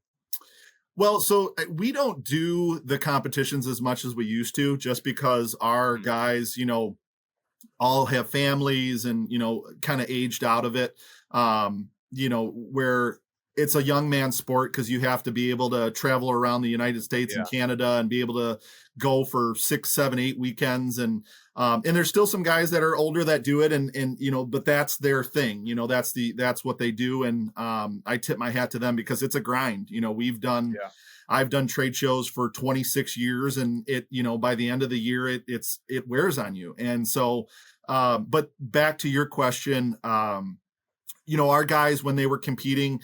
Well, so we don't do the competitions as much as we used to, just because our guys, all have families and, kind of aged out of it, where it's a young man sport, because you have to be able to travel around the United States and Canada and be able to go for 6, 7, 8 weekends. And there's still some guys that are older that do it. And but that's their thing, that's what they do. And I tip my hat to them, because it's a grind. I've done trade shows for 26 years, and it, by the end of the year, it wears on you. And so, but back to your question, our guys, when they were competing,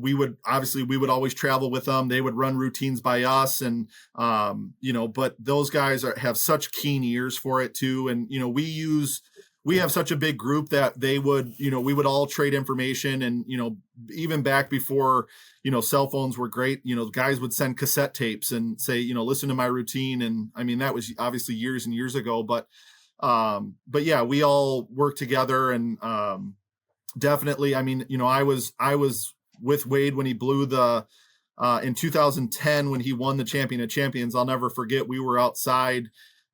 we would always travel with them. They would run routines by us. And, but those guys have such keen ears for it too. And, we have such a big group that they would, we would all trade information. And, even back before, cell phones were great, guys would send cassette tapes and say, listen to my routine. And I mean, that was obviously years and years ago, but yeah, we all work together. And, definitely. I mean, I was with Wade when he blew in 2010, when he won the Champion of Champions. I'll never forget, we were outside.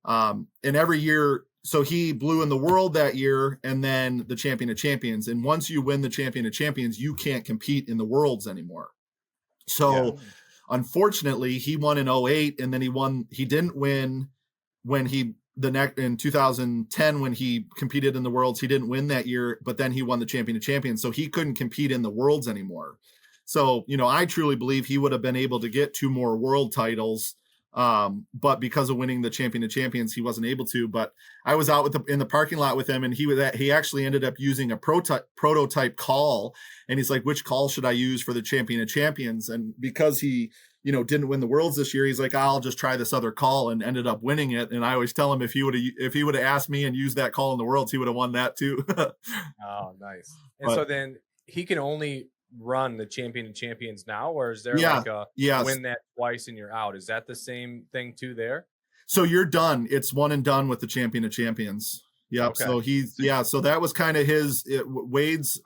And every year, so he blew in the world that year, and then the champion of champions. And once you win the champion of champions, you can't compete in the worlds anymore. So unfortunately, he won in 08, and then he didn't win when in 2010, when he competed in the worlds. He didn't win that year, but then he won the champion of champions. So he couldn't compete in the worlds anymore. So, I truly believe he would have been able to get 2 more world titles. But because of winning the champion of champions, he wasn't able to. But I was out in the parking lot with him, and he actually ended up using a prototype call, and he's like, which call should I use for the champion of champions? And because he, didn't win the worlds this year, he's like, I'll just try this other call, and ended up winning it. And I always tell him, if he would have asked me and used that call in the worlds, he would have won that too. Oh, nice. And so then he can only run the champion of champions now, or is there like a win that twice and you're out? Is that the same thing too there? So you're done. It's one and done with the champion of champions. Yep. Okay. So so that was kind of Wade's,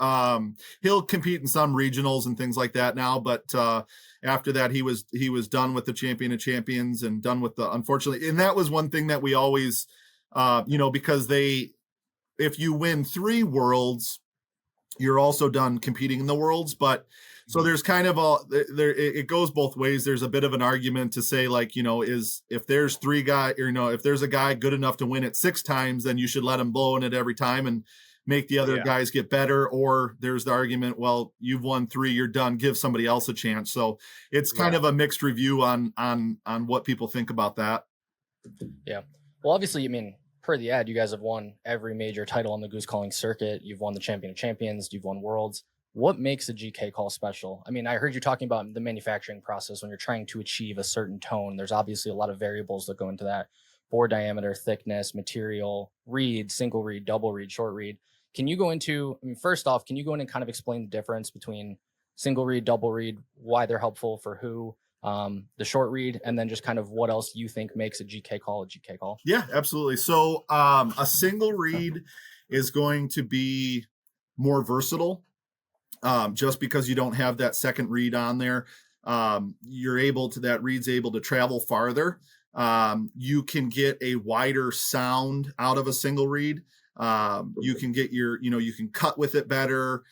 he'll compete in some regionals and things like that now, but after that he was done with the champion of champions and done with unfortunately. And that was one thing that we always, because if you win 3 worlds, you're also done competing in the worlds. But so there's kind of it goes both ways. There's a bit of an argument to say, like, if there's 3 guys, or, if there's a guy good enough to win it 6 times, then you should let him blow in it every time and make the other guys get better. Or there's the argument, well, you've won 3, you're done, give somebody else a chance. So it's kind of a mixed review on what people think about that. Yeah. Well, obviously, per the ad, you guys have won every major title on the goose calling circuit. You've won the champion of champions. You've won worlds. What makes a GK call special? I heard you talking about the manufacturing process when you're trying to achieve a certain tone. There's obviously a lot of variables that go into that: bore diameter, thickness, material, reed, single reed, double reed, short reed. Can you go into, first off, can you go in and kind of explain the difference between single reed, double reed, why they're helpful for who? The short read, and then just kind of what else you think makes a GK call a GK call? Yeah, absolutely. So a single read is going to be more versatile, just because you don't have that second read on there. That reed's able to travel farther. You can get a wider sound out of a single read. You can get you can cut with it better.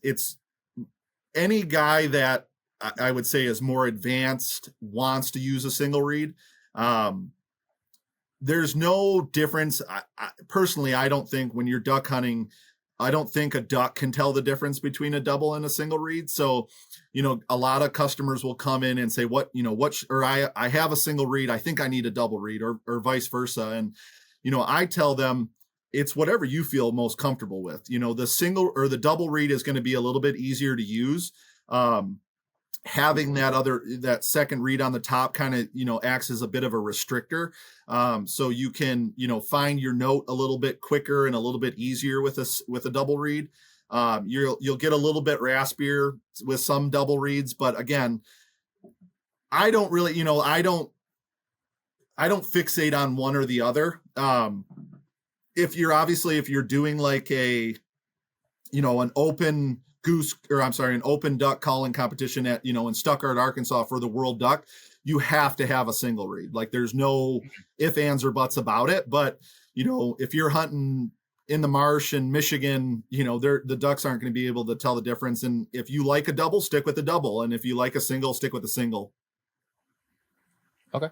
It's any guy that I would say is more advanced wants to use a single read. There's no difference. Personally, I don't think when you're duck hunting, I don't think a duck can tell the difference between a double and a single read. So, a lot of customers will come in and say, I have a single read, I think I need a double read, or vice versa. And, I tell them, it's whatever you feel most comfortable with. The single or the double read is going to be a little bit easier to use. Having that second read on the top kind of, acts as a bit of a restrictor. So you can, find your note a little bit quicker and a little bit easier with a double read. You'll get a little bit raspier with some double reads, but again, I don't really, I don't fixate on one or the other. If you're doing like an open goose, an open duck calling competition at, in Stuttgart, Arkansas for the World Duck, you have to have a single read. Like, there's no ifs, ands, or buts about it. But, if you're hunting in the marsh in Michigan, the ducks aren't going to be able to tell the difference. And if you like a double, stick with the double. And if you like a single, stick with a single. Okay.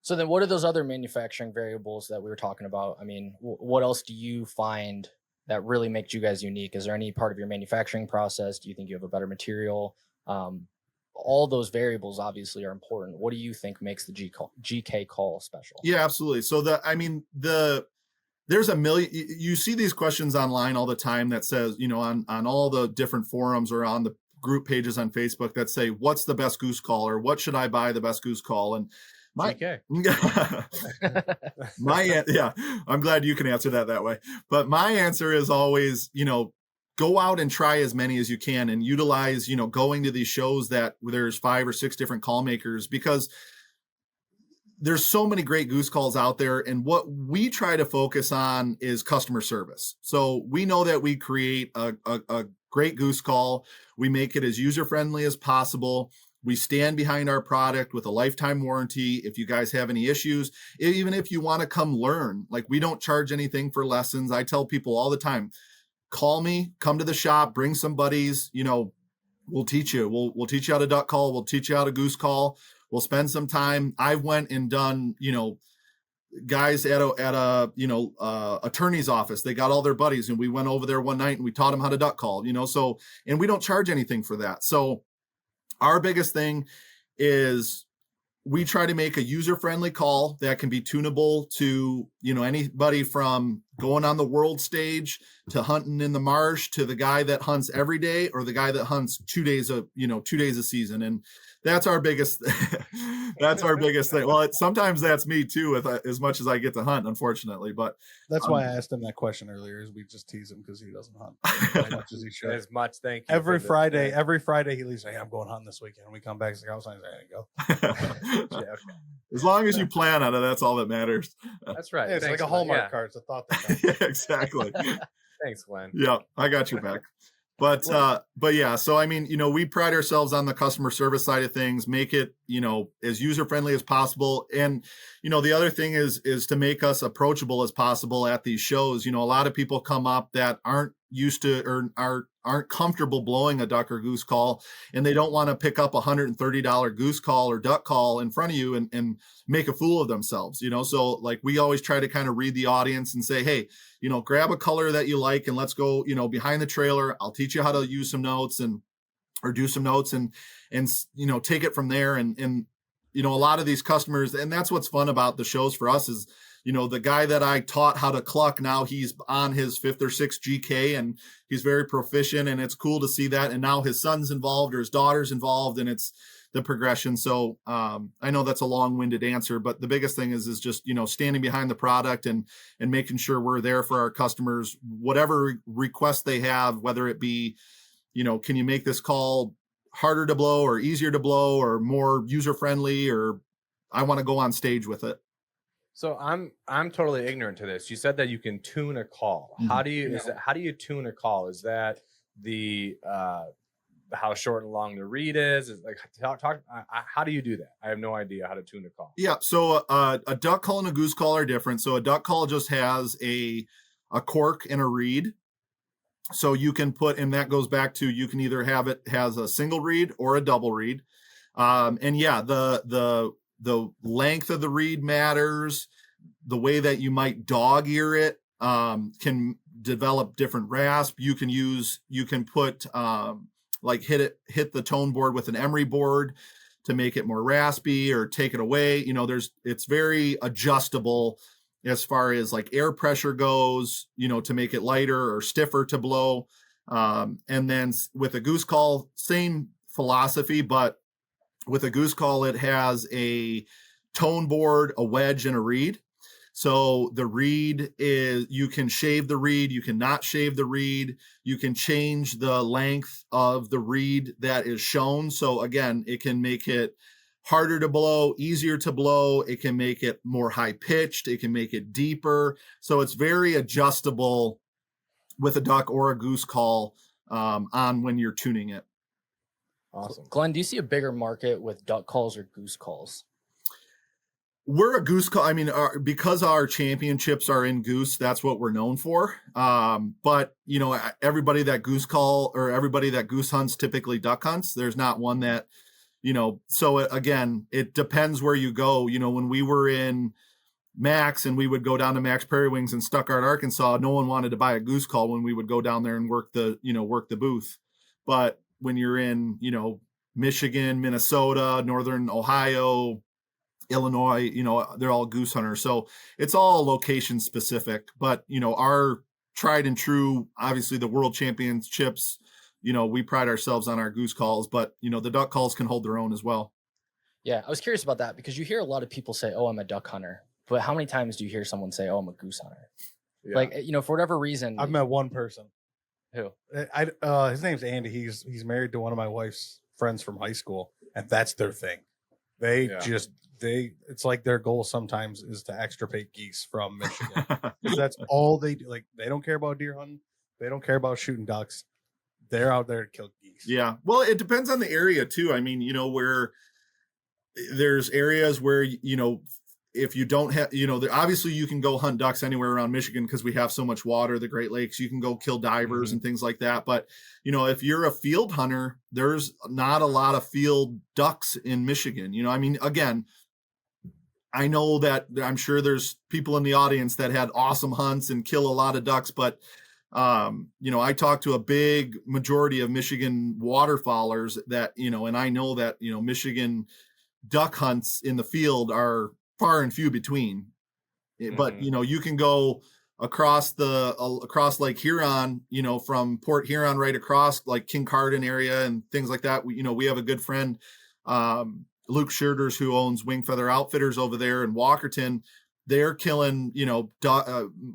So then what are those other manufacturing variables that we were talking about? What else do you find that really makes you guys unique? Is there any part of your manufacturing process? Do you think you have a better material? All those variables obviously are important. What do you think makes the GK call special? Yeah, absolutely. So there's a million, you see these questions online all the time that says, on all the different forums or on the group pages on Facebook that say, what's the best goose call, or what should I buy the best goose call? And I'm glad you can answer that way. But my answer is always, go out and try as many as you can, and utilize, going to these shows that there's 5 or 6 different call makers, because there's so many great goose calls out there. And what we try to focus on is customer service. So we know that we create a great goose call. We make it as user-friendly as possible. We stand behind our product with a lifetime warranty. If you guys have any issues, even if you want to come learn, like, we don't charge anything for lessons. I tell people all the time, call me, come to the shop, bring some buddies, we'll teach you. We'll teach you how to duck call. We'll teach you how to goose call. We'll spend some time. I went and done, guys at a attorney's office, they got all their buddies, and we went over there one night and we taught them how to duck call, so, and we don't charge anything for that. So our biggest thing is we try to make a user-friendly call that can be tunable to, anybody from going on the world stage to hunting in the marsh, to the guy that hunts every day, or the guy that hunts 2 days a season. And that's our biggest, that's our biggest thing. Well, sometimes that's me too, with as much as I get to hunt, unfortunately, but that's why I asked him that question earlier, is we just tease him because he doesn't hunt as much as he should. As much, thank you. Every Friday he leaves, hey, I'm going hunting this weekend. And we come back, he's like, I was hunting, I didn't go. Yeah, okay. As long as you plan on it, that's all that matters. That's right. Yeah, it's Thanks, like a Glenn. Hallmark Yeah. card. It's a thought. Yeah, exactly. Thanks, Glenn. Yeah, I got your back. But yeah, so I mean, we pride ourselves on the customer service side of things, make it, as user friendly as possible. And, the other thing is to make us approachable as possible at these shows. A lot of people come up that aren't used to, or aren't comfortable blowing a duck or goose call, and they don't want to pick up $130 goose call or duck call in front of you and make a fool of themselves, so like, we always try to kind of read the audience and say, hey, grab a color that you like and let's go, behind the trailer. I'll teach you how to use some notes or do some notes and take it from there. And a lot of these customers, and that's what's fun about the shows for us is, the guy that I taught how to cluck, now he's on his 5th or 6th GK and he's very proficient, and it's cool to see that. And now his son's involved or his daughter's involved, and it's the progression. So I know that's a long-winded answer, but the biggest thing is just, standing behind the product and making sure we're there for our customers, whatever request they have, whether it be, can you make this call harder to blow or easier to blow or more user-friendly, or I want to go on stage with it. So I'm totally ignorant to this. You said that you can tune a call. How do you how do you tune a call? Is that the how short and long the read is like how do you do that? I have no idea how to tune a call. Yeah, so a duck call and a goose call are different. So a duck call just has a cork and a reed. So you can put, and that goes back to, you can either have it has a single reed or a double reed. And yeah, the length of the reed matters. The way that you might dog ear it can develop different rasp. You can put like hit the tone board with an emery board to make it more raspy or take it away. It's very adjustable as far as like air pressure goes, to make it lighter or stiffer to blow. And then with a goose call, same philosophy, but with a goose call, it has a tone board, a wedge, and a reed. So the reed is, you can shave the reed, you cannot shave the reed, you can change the length of the reed that is shown. So again, it can make it harder to blow, easier to blow. It can make it more high pitched. It can make it deeper. So it's very adjustable with a duck or a goose call on when you're tuning it. Awesome. Glenn, do you see a bigger market with duck calls or goose calls? We're a goose call. I mean, because our championships are in goose, that's what we're known for. But everybody that goose call or everybody that goose hunts typically duck hunts. There's not one that, so again, it depends where you go. When we were in MUCC and we would go down to MUCC Prairie Wings in Stuttgart, Arkansas, no one wanted to buy a goose call when we would go down there and work the booth. But when you're in, Michigan, Minnesota, Northern Ohio, Illinois, they're all goose hunters. So it's all location specific, but our tried and true, obviously the world championships, we pride ourselves on our goose calls, but the duck calls can hold their own as well. Yeah, I was curious about that because you hear a lot of people say, "Oh, I'm a duck hunter," but how many times do you hear someone say, "Oh, I'm a goose hunter"? Yeah. Like, for whatever reason. I've met one person. Who? His name's Andy. He's married to one of my wife's friends from high school, and that's their thing. It's like their goal sometimes is to extirpate geese from Michigan. That's all they do. Like, they don't care about deer hunting. They don't care about shooting ducks. they're out there to kill geese. Yeah. Well, it depends on the area too. I mean, where there's areas where, if you don't have, obviously you can go hunt ducks anywhere around Michigan because we have so much water, the Great Lakes, you can go kill divers and things like that. But, if you're a field hunter, there's not a lot of field ducks in Michigan. I mean, again, I know that I'm sure there's people in the audience that had awesome hunts and kill a lot of ducks, but I talked to a big majority of Michigan waterfowlers that, and I know that, Michigan duck hunts in the field are far and few between. But, you can go across Lake Huron, from Port Huron right across like Kincardine area and things like that. We have a good friend, Luke Scherters, who owns Wing Feather Outfitters over there in Walkerton. They're killing,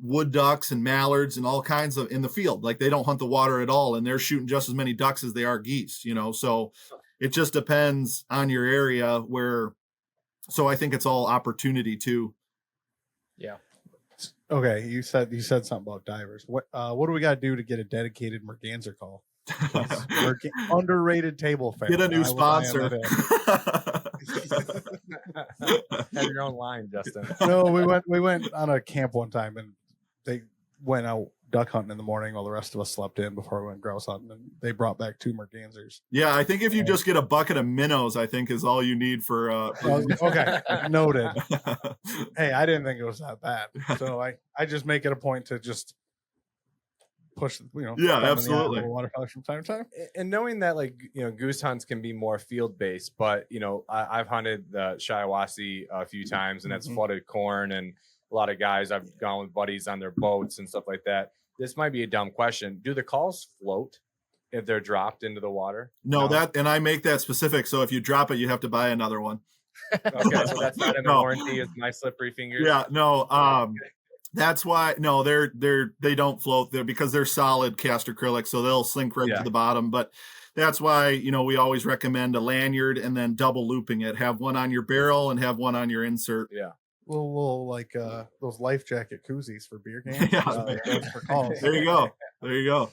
wood ducks and mallards and all kinds of in the field. Like they don't hunt the water at all. And they're shooting just as many ducks as they are geese, so it just depends on your area so I think it's all opportunity too. Yeah. Okay. You said something about divers. What do we got to do to get a dedicated merganser call? Underrated table fan. Get a new sponsor. Have your own line, Justin. No, we went on a camp one time and they went out duck hunting in the morning while the rest of us slept in before we went grouse hunting, and they brought back 2 mergansers. Yeah, I think if you just get a bucket of minnows, I think is all you need for okay, noted. Hey, I didn't think it was that bad, so I just make it a point to just push, yeah, absolutely, waterfowl from time to time. And knowing that, like, goose hunts can be more field based, but I've hunted the Shiawassee a few times, and that's flooded corn, and a lot of guys I've gone with buddies on their boats and stuff like that. This might be a dumb question. Do the calls float if they're dropped into the water? No, and I make that specific. So if you drop it, you have to buy another one. Okay, so that's not in the warranty. Is my slippery fingers? Yeah, no. That's why they don't float there because they're solid cast acrylic, so they'll sink right to the bottom. But that's why we always recommend a lanyard and then double looping it. Have one on your barrel and have one on your insert. Yeah. Little like those life jacket koozies for beer cans. For calls. There you go.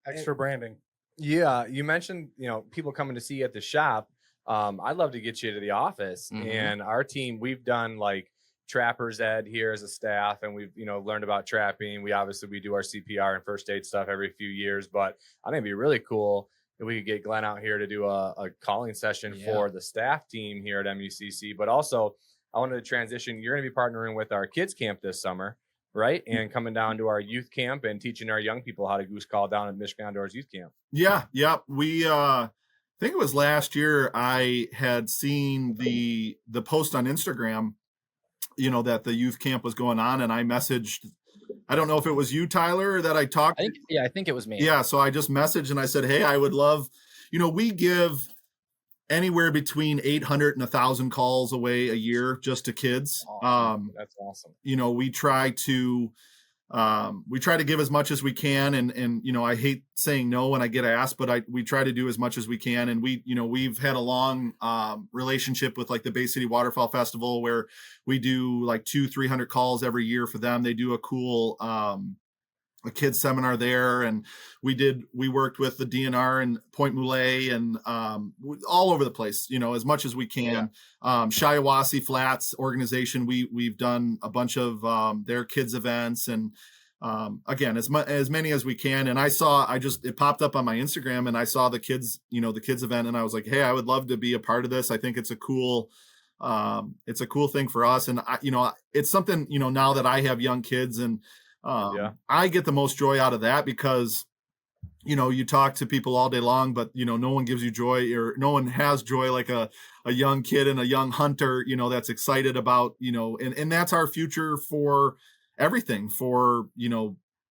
Extra branding. Yeah, you mentioned people coming to see you at the shop. I'd love to get you to the office, and our team. We've done like Trapper's Ed here as a staff, and we've learned about trapping. We do our CPR and first aid stuff every few years, but I think it'd be really cool if we could get Glenn out here to do a calling session for the staff team here at MUCC. But also, I wanted to transition. You're going to be partnering with our kids camp this summer, right? And coming down to our youth camp and teaching our young people how to goose call down at Michigan Outdoors Youth Camp. Yeah. We I think it was last year I had seen the post on Instagram, that the youth camp was going on, and I messaged, I don't know if it was you, Tyler, that I talked. I think it was me. Yeah. So I just messaged and I said, hey, I would love, we give anywhere between 800 and 1,000 calls away a year just to kids. Awesome. That's awesome. We try to give as much as we can, and I hate saying no when I get asked, but we try to do as much as we can. And we've had a long relationship with like the Bay City Waterfowl Festival, where we do like 200-300 calls every year for them. They do a cool a kids seminar there, and we worked with the DNR and Point Moulet and all over the place, as much as we can. Shiawassee Flats organization, we've done a bunch of their kids events, and again, as many as we can. And it popped up on my Instagram, and I saw the kids event, and I was like, hey, I would love to be a part of this. I think it's a cool thing for us. And it's something, now that I have young kids, and I get the most joy out of that because, you talk to people all day long, but, no one gives you joy, or no one has joy like a young kid and a young hunter, that's excited about, and that's our future for everything, for,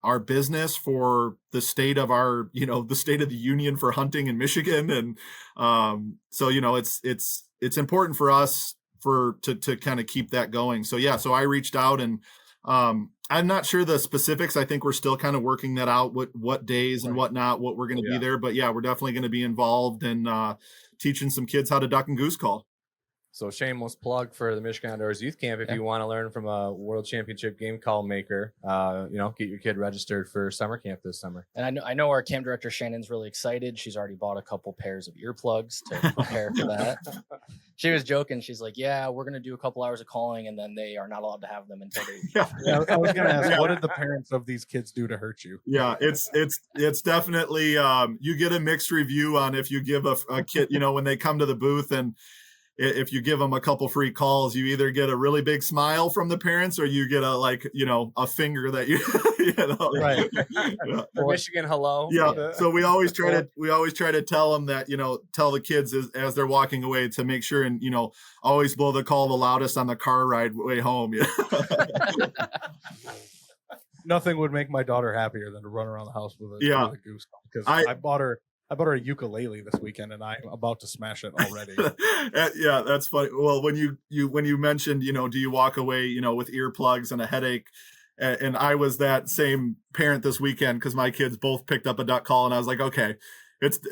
our business, for the state of the state of the union for hunting in Michigan. And so, it's important for us to kind of keep that going. So, so I reached out, and I'm not sure the specifics. I think we're still kind of working that out, what days and whatnot, what we're going to be there. But we're definitely going to be involved in teaching some kids how to duck and goose call. So shameless plug for the Michigan Outdoors Youth Camp. If you want to learn from a world championship game call maker, get your kid registered for summer camp this summer. And I know our camp director Shannon's really excited. She's already bought a couple pairs of earplugs to prepare for that. She was joking. She's like, "Yeah, we're gonna do a couple hours of calling, and then they are not allowed to have them until they." Yeah, I was gonna ask, what did the parents of these kids do to hurt you? Yeah, it's definitely you get a mixed review on if you give a kid, when they come to the booth, and if you give them a couple free calls, you either get a really big smile from the parents or you get a finger that Right. Yeah. Michigan hello. Yeah. So we always try to tell them that, tell the kids as they're walking away to make sure and, always blow the call the loudest on the car ride way home. Nothing would make my daughter happier than to run around the house with a goose call, because I bought her a ukulele this weekend, and I'm about to smash it already. Yeah, that's funny. Well, when you mentioned, do you walk away, with earplugs and a headache? And I was that same parent this weekend because my kids both picked up a duck call, and I was like, okay,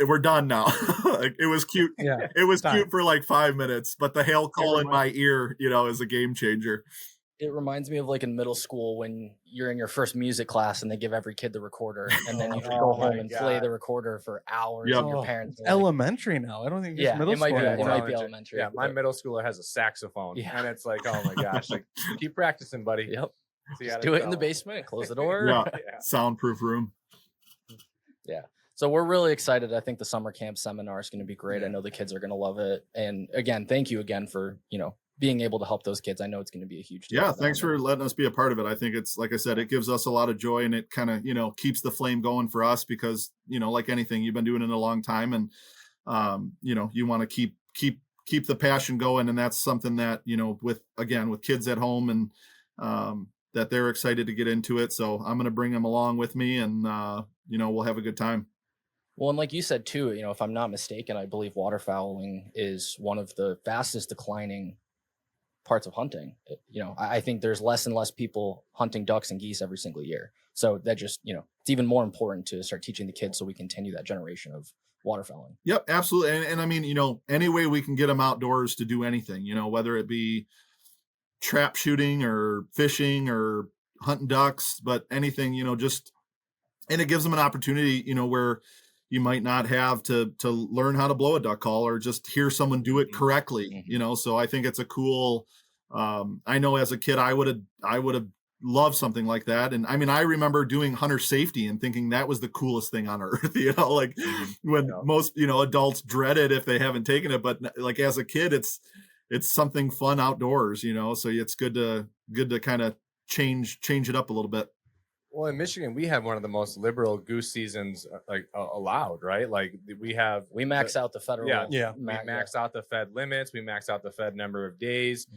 we're done now. Like, it was cute. Yeah, it was cute for like 5 minutes, but the hail call in my ear, is a game changer. It reminds me of like in middle school when you're in your first music class and they give every kid the recorder, and then you just go home and play the recorder for hours. Yep. And your parents It's elementary now. I don't think it's middle it might school be, it anymore. might be elementary. Yeah, my middle schooler has a saxophone, and it's like, oh my gosh, like keep practicing, buddy. Yep. So Just do it in the basement. Close the door. Yeah. Soundproof room. Yeah. So we're really excited. I think the summer camp seminar is going to be great. I know the kids are going to love it. And again, thank you again for, being able to help those kids. I know it's going to be a huge deal. Yeah. Thanks for letting us be a part of it. I think it's, like I said, it gives us a lot of joy, and it kind of, keeps the flame going for us because, like anything, you've been doing it a long time, and, you want to keep the passion going. And that's something that, with kids at home, and, that they're excited to get into it. So I'm going to bring them along with me, and, we'll have a good time. Well, and like you said too, if I'm not mistaken, I believe waterfowling is one of the fastest declining parts of hunting. I think there's less and less people hunting ducks and geese every single year. So that just, it's even more important to start teaching the kids so we continue that generation of waterfowling. Yep, absolutely. And I mean, any way we can get them outdoors to do anything, whether it be trap shooting or fishing or hunting ducks, but anything, and it gives them an opportunity, where you might not have to learn how to blow a duck call or just hear someone do it correctly, so I think it's a cool, I know as a kid, I would have loved something like that. And I mean, I remember doing hunter safety and thinking that was the coolest thing on earth, when most, adults dread it if they haven't taken it, but like as a kid, it's something fun outdoors, so it's good to kind of change it up a little bit. Well, in Michigan, we have one of the most liberal goose seasons allowed, right? Like we max out the federal. We max out the Fed limits. We max out the Fed number of days,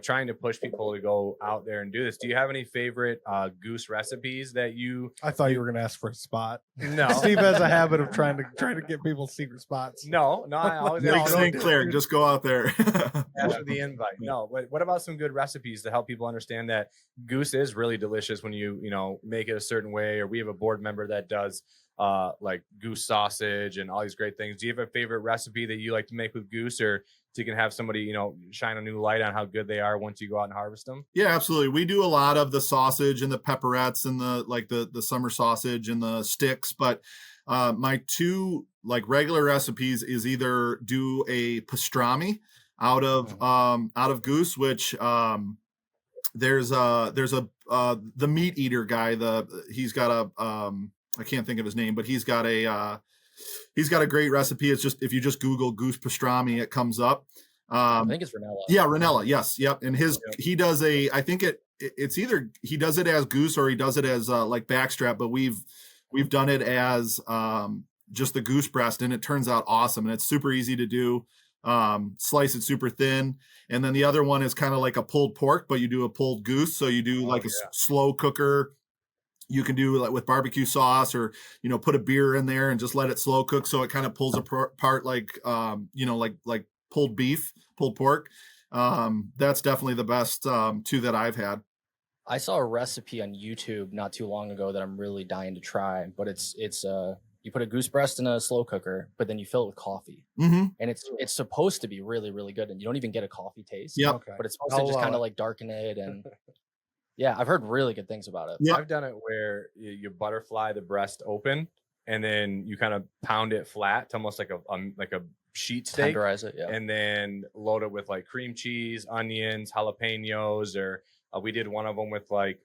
trying to push people to go out there and do this. Do you have any favorite goose recipes that you? I thought you were going to ask for a spot. No. Steve has a habit of trying to get people secret spots. No, I always Lake St. Clair, just go out there. After the invite. No, but what about some good recipes to help people understand that goose is really delicious when you make it a certain way? Or we have a board member that does like goose sausage and all these great things. Do you have a favorite recipe that you like to make with goose, or so you can have somebody shine a new light on how good they are once you go out and harvest them? Yeah, absolutely. We do a lot of the sausage and the pepperettes and the summer sausage and the sticks, but my two regular recipes is either do a pastrami out of goose, which there's the meat eater guy. He's got I can't think of his name, but he's got a great recipe. It's just, if you just Google goose pastrami, it comes up. I think it's Ranella. Yeah, Ranella. Yes. Yep. And he does I think it's either he does it as goose or he does it as like backstrap, but we've done it as just the goose breast, and it turns out awesome, and it's super easy to do. Slice it super thin, and then the other one is kind of like a pulled pork, but you do a pulled goose, so you do slow cooker. You can do with barbecue sauce, or put a beer in there and just let it slow cook, so it kind of pulls apart like like pulled beef, pulled pork. That's definitely the best two that I've had. I saw a recipe on YouTube not too long ago that I'm really dying to try, but it's You put a goose breast in a slow cooker, but then you fill it with coffee, Mm-hmm. and it's supposed to be really, really good, and you don't even get a coffee taste. Yep. Okay. But it's supposed to just kind of like darken it, and yeah, I've heard really good things about it. Yep. I've done it where you butterfly the breast open, and then you kind of pound it flat to almost like a sheet steak, Tenderize it, yeah. and then load it with like cream cheese, onions, jalapenos, or we did one of them with like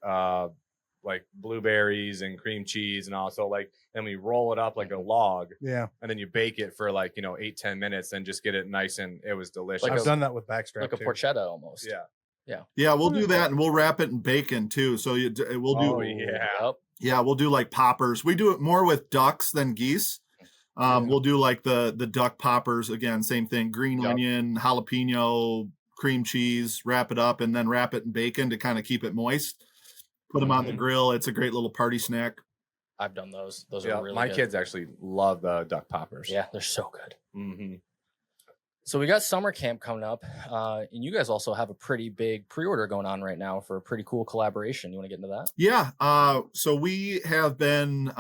blueberries and cream cheese, and also like then we roll it up like a log, Yeah. and then you bake it for like 8-10 minutes and just get it nice, and it was delicious. I've done that with backstrap Like a too. porchetta almost. Yeah. Yeah, we'll do that, and we'll wrap it in bacon too. So we'll do. Oh, yeah. Yep. Yeah, we'll do like poppers. We do it more with ducks than geese. We'll do like the duck poppers again. Same thing: green onion, jalapeno, cream cheese. Wrap it up, and then wrap it in bacon to kind of keep it moist. Put them on the grill. It's a great little party snack. I've done those. Those Yeah, are really my good. kids actually love the duck poppers. Yeah, they're so good. Mm-hmm. So we got summer camp coming up, and you guys also have a pretty big pre-order going on right now for a pretty cool collaboration. You want to get into that? Yeah. So we have been,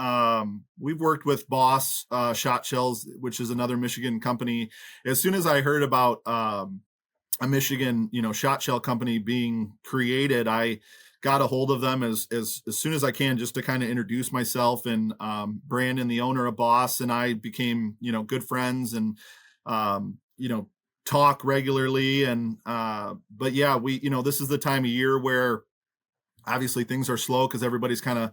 we've worked with Boss Shot Shells, which is another Michigan company. As soon as I heard about a Michigan, shot shell company being created, I got a hold of them as soon as I can, just to kind of introduce myself. And Brandon, the owner of Boss, and I became, good friends, and talk regularly. And but yeah, we this is the time of year where obviously things are slow because everybody's kind of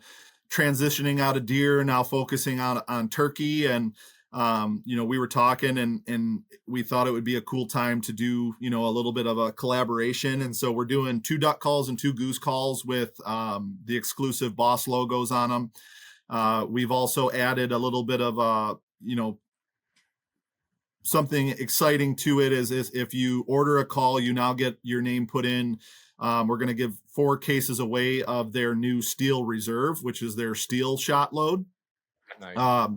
transitioning out of deer and now focusing on turkey. And we were talking, and we thought it would be a cool time to do a little bit of a collaboration. And so we're doing 2 duck calls and 2 goose calls with the exclusive Boss logos on them. We've also added a little bit of something exciting to it is if you order a call, you now get your name put in. We're going to give 4 cases away of their new Steel Reserve, which is their steel shot load. Nice.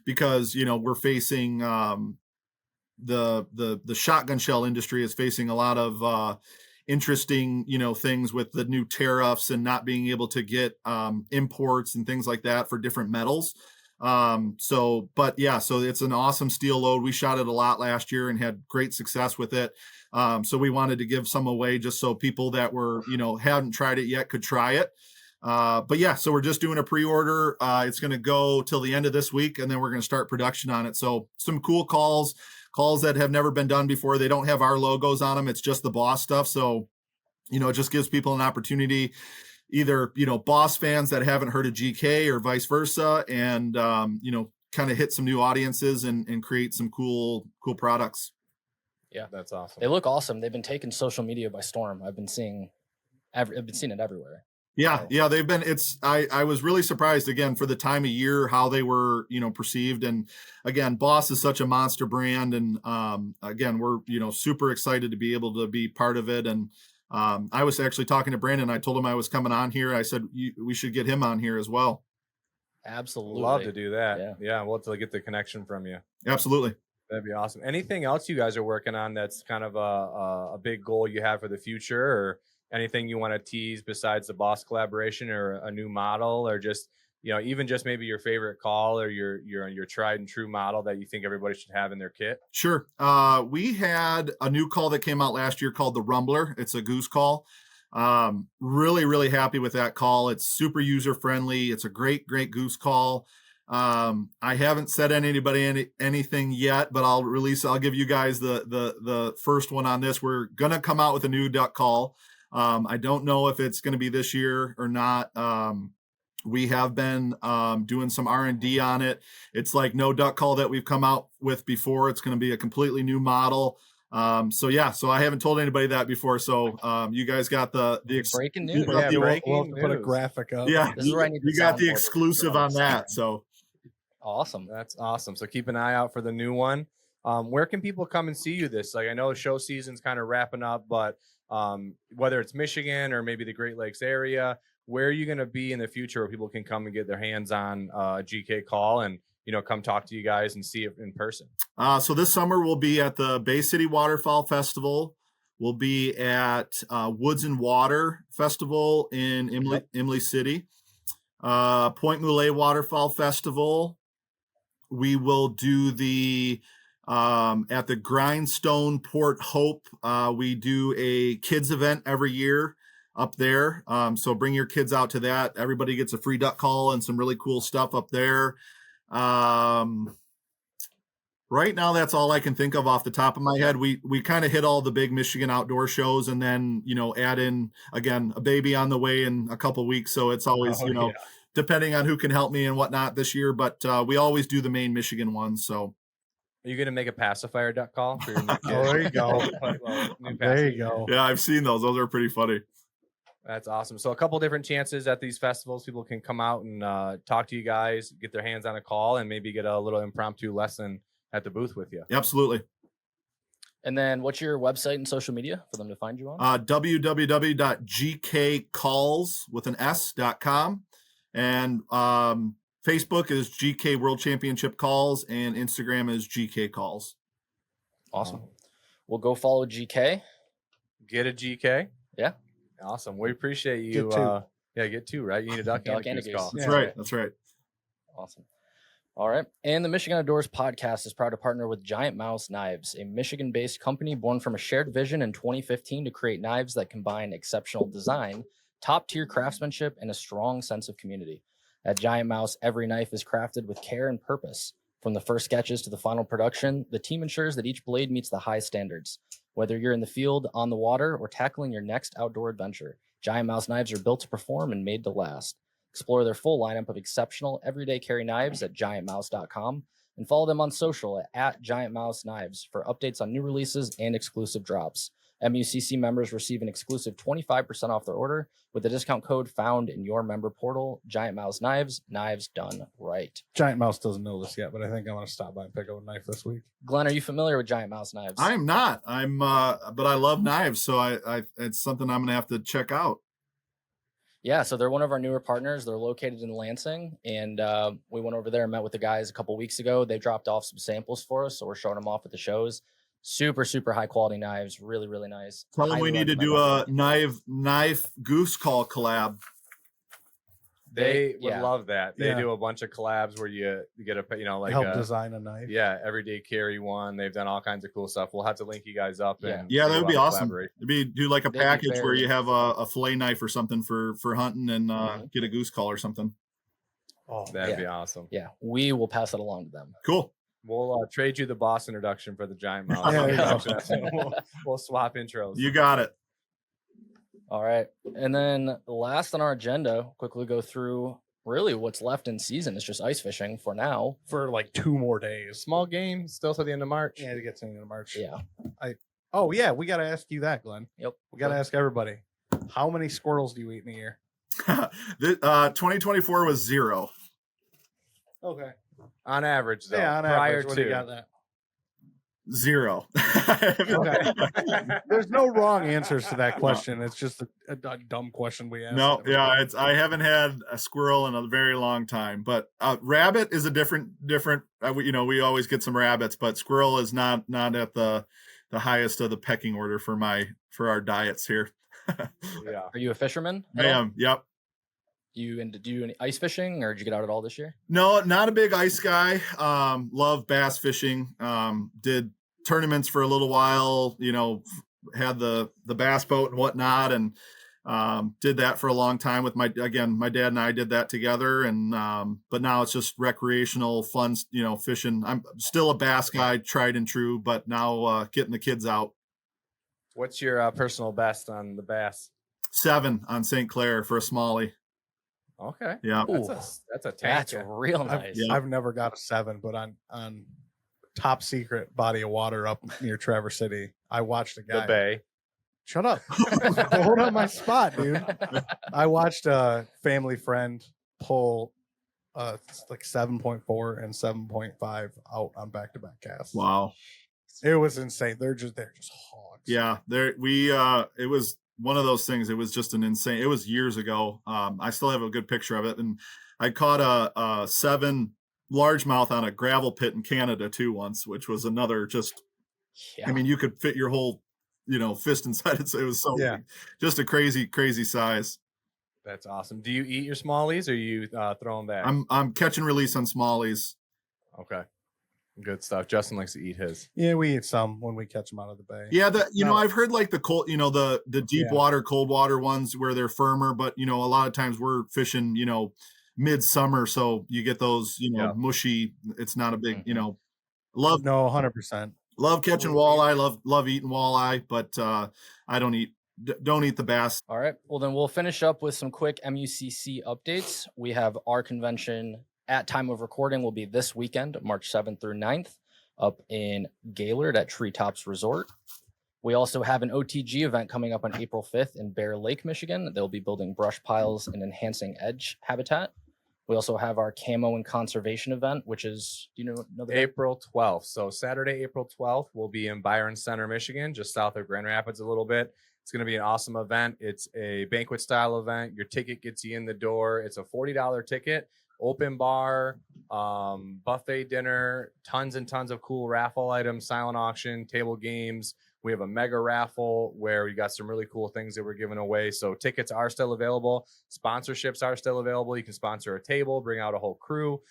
Because we're facing the shotgun shell industry is facing a lot of interesting things with the new tariffs and not being able to get imports and things like that for different metals. So it's an awesome steel load. We shot it a lot last year and had great success with it. So we wanted to give some away just so people that were, hadn't tried it yet could try it. So we're just doing a pre-order. It's going to go till the end of this week, and then we're going to start production on it. So some cool calls that have never been done before. They don't have our logos on them. It's just the Boss stuff. So, it just gives people an opportunity, either, Boss fans that haven't heard of GK or vice versa, and, kind of hit some new audiences and create some cool products. Yeah, That's awesome. they look awesome. They've been taking social media by storm. I've been seeing it everywhere. Yeah, they've been. I was really surprised again for the time of year how they were perceived. And again, Boss is such a monster brand, and again, we're super excited to be able to be part of it. And I was actually talking to Brandon. I told him I was coming on here. I said we should get him on here as well. Absolutely, Love to do that. Yeah. Yeah, we'll have to get the connection from you. Absolutely. That'd be awesome. Anything else you guys are working on that's kind of a big goal you have for the future, or anything you want to tease besides the Boss collaboration, or a new model, or just even just maybe your favorite call, or your tried and true model that you think everybody should have in their kit? Sure. We had a new call that came out last year called the Rumbler. It's a goose call. Really, really happy with that call. It's super user friendly. It's a great goose call. I haven't said anybody anything yet, but I'll give you guys the first one on this. We're gonna come out with a new duck call. I don't know if it's going to be this year or not. We have been doing some R&D on it. It's like no duck call that we've come out with before. It's going to be a completely new model. So I haven't told anybody that before. So you guys got the breaking news. We'll have to put a news. graphic up. Yeah, This is where I need you the got the soundboard. exclusive on that. So Awesome. That's awesome. So keep an eye out for the new one. Where can people come and see you this? Like, I know show season's kind of wrapping up, but whether it's Michigan or maybe the Great Lakes area, where are you going to be in the future where people can come and get their hands on a GK call and come talk to you guys and see it in person? So this summer we'll be at the Bay City Waterfowl Festival. We'll be at Woods and Water Festival in Imlay City, Point Moulet Waterfowl Festival, We will do the at the Grindstone Port Hope. We do a kids event every year up there. So bring your kids out to that. Everybody gets a free duck call and some really cool stuff up there. Right now, that's all I can think of off the top of my head. We kind of hit all the big Michigan outdoor shows, and then add in again a baby on the way in a couple weeks. So it's always depending on who can help me and whatnot this year. But we always do the main Michigan ones. So are you going to make a pacifier duck call for your new kid? Oh, there you go. There you go. Yeah, I've seen those. Those are pretty funny. That's awesome. So a couple different chances at these festivals. People can come out and talk to you guys, get their hands on a call, and maybe get a little impromptu lesson at the booth with you. Absolutely. And then what's your website and social media for them to find you on? www.gkcalls.com. And Facebook is GK World Championship Calls, and Instagram is GK Calls. Awesome. We'll go follow GK. Get a GK. Yeah. Awesome. We appreciate you. Get two, right? You need a duck and a goose call. That's right. That's right. Awesome. All right. And the Michigan Outdoors podcast is proud to partner with Giant Mouse Knives, a Michigan-based company born from a shared vision in 2015 to create knives that combine exceptional design, top-tier craftsmanship, and a strong sense of community. At Giant Mouse, every knife is crafted with care and purpose. From the first sketches to the final production, the team ensures that each blade meets the high standards. Whether you're in the field, on the water, or tackling your next outdoor adventure, Giant Mouse knives are built to perform and made to last. Explore their full lineup of exceptional everyday carry knives at giantmouse.com and follow them on social at Giant Mouse Knives for updates on new releases and exclusive drops. MUCC members receive an exclusive 25% off their order with the discount code found in your member portal. Giant Mouse Knives, knives done right. Giant Mouse doesn't know this yet, but I think I'm going to stop by and pick up a knife this week. Glenn, are you familiar with Giant Mouse Knives? I'm not. But I love knives, so I it's something I'm going to have to check out. Yeah, so they're one of our newer partners. They're located in Lansing, and we went over there and met with the guys a couple weeks ago. They dropped off some samples for us, so we're showing them off at the shows. Super, super high quality knives. Really, really nice. Tell them we need to do a knife goose call collab. They would yeah. love that. They Yeah. do a bunch of collabs where you get a Help design a knife. Yeah, everyday carry one. They've done all kinds of cool stuff. We'll have to link you guys up. Yeah. And Yeah, that would be awesome. collaborate. Do like a They'd be package where very you have a fillet knife or something for hunting and get a goose call or something. Oh, That'd be awesome. Yeah, we will pass it along to them. Cool. We'll trade you the boss introduction for the Giant Mouse. There you go. introduction. We'll swap intros. You got it. All right. And then last on our agenda, quickly go through really what's left in season. It's just ice fishing for now. for like 2 more days. Small game, still to the end of March. Yeah, it gets into March. Yeah. Oh, yeah, we got to ask you that, Glenn. Yep. We got to ask everybody. How many squirrels do you eat in a year? 2024 was 0. Okay. On average, though. Yeah, on prior average, what to do you got that? 0. Okay. There's no wrong answers to that question. It's just a dumb question we asked. No, yeah, I haven't had a squirrel in a very long time, but rabbit is a different. We always get some rabbits, but squirrel is not at the highest of the pecking order for our diets here. Yeah. Are you a fisherman? I am. Yep. Do you any ice fishing, or did you get out at all this year? No, not a big ice guy. Love bass fishing. Did tournaments for a little while. Had the bass boat and whatnot, and did that for a long time with my dad and I did that together. And but now it's just recreational fun, fishing. I'm still a bass guy, tried and true, but now getting the kids out. What's your personal best on the bass? 7 on St. Clair for a smallie. Okay. Yeah. That's a That's tanker. real nice. I've never got a 7, but on top secret body of water up near Traverse City, I watched a guy. The bay. Shut up. Hold on my spot, dude. I watched a family friend pull like 7.4 and 7.5 out on back-to-back casts. Wow. It was insane. They're just hogs. Yeah. It was one of those things. It was just it was years ago. I still have a good picture of it. And I caught a 7 largemouth on a gravel pit in Canada too once, which was another Yeah. I mean, you could fit your whole, fist inside it. So it was so big. Just a crazy, crazy size. That's awesome. Do you eat your smallies or you throw them back? I'm catch and release on smallies. Okay. Good stuff. Justin likes to eat his. Yeah, we eat some when we catch them out of the bay. Yeah, No. I've heard like the cold, the deep water, cold water ones where they're firmer, but a lot of times we're fishing, midsummer, so you get those, mushy. It's not a big, love 100%. love catching walleye, love eating walleye, but I don't eat the bass. All right. Well, then we'll finish up with some quick MUCC updates. We have our convention at time of recording will be this weekend, March 7th through 9th, up in Gaylord at Treetops Resort. We also have an OTG event coming up on April 5th in Bear Lake, Michigan. They'll be building brush piles and enhancing edge habitat. We also have our camo and conservation event, which is, another day? April 12th. So Saturday, April 12th, we'll be in Byron Center, Michigan, just south of Grand Rapids a little bit. It's going to be an awesome event. It's a banquet style event. Your ticket gets you in the door. It's a $40 ticket, open bar, buffet dinner, tons and tons of cool raffle items, silent auction, table games. We have a mega raffle where we got some really cool things that we're giving away. So tickets are still available. Sponsorships are still available. You can sponsor a table, bring out a whole crew.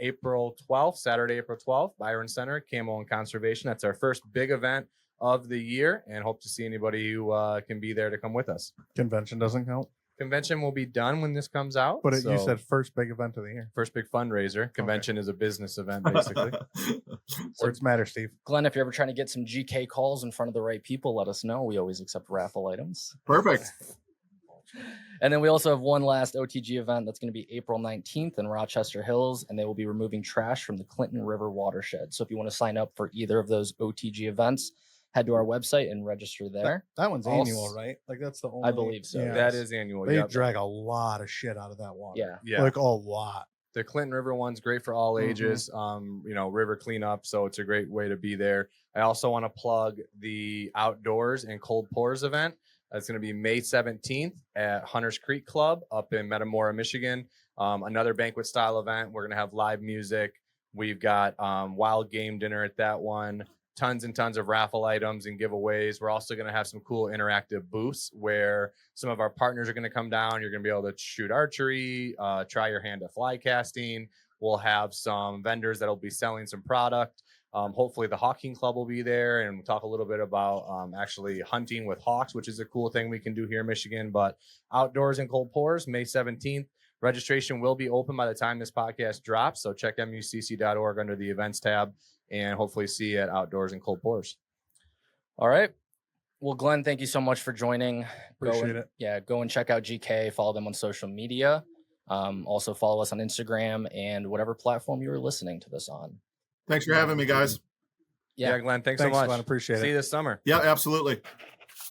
April 12th, Saturday, April 12th, Byron Center, Camo and Conservation. That's our first big event of the year, and hope to see anybody who can be there to come with us. Convention doesn't count. Convention will be done when this comes out. But you said first big event of the year. First big fundraiser. Convention is a business event, basically. Words matter, Steve. Glenn, if you're ever trying to get some GK calls in front of the right people, let us know. We always accept raffle items. Perfect. And then we also have one last OTG event that's going to be April 19th in Rochester Hills, and they will be removing trash from the Clinton River watershed. So if you want to sign up for either of those OTG events, head to our website and register there. That one's annual, right? Like that's the only. I believe so. Yeah. That is annual. They Yep. drag a lot of shit out of that water. Yeah. Yeah. Like a lot. The Clinton River one's great for all ages. River cleanup, so it's a great way to be there. I also want to plug the outdoors and cold pours event. That's going to be May 17th at Hunters Creek Club up in Metamora, Michigan. Another banquet style event. We're going to have live music. We've got wild game dinner at that one. Tons and tons of raffle items and giveaways. We're also going to have some cool interactive booths where some of our partners are going to come down. You're going to be able to shoot archery, try your hand at fly casting. We'll have some vendors that'll be selling some product. Hopefully the Hawking Club will be there, and we'll talk a little bit about actually hunting with hawks, which is a cool thing we can do here in Michigan. But outdoors and cold pours, May 17th. Registration will be open by the time this podcast drops, so check mucc.org under the events tab, and hopefully see you at outdoors and cold pours. All right. Well, Glenn, thank you so much for joining. Appreciate it. Yeah, go and check out GK. Follow them on social media. Also follow us on Instagram and whatever platform you were listening to this on. Thanks for having me, guys. Yeah, Glenn, thanks so much. Glenn. Appreciate it. See you this summer. Yeah, absolutely.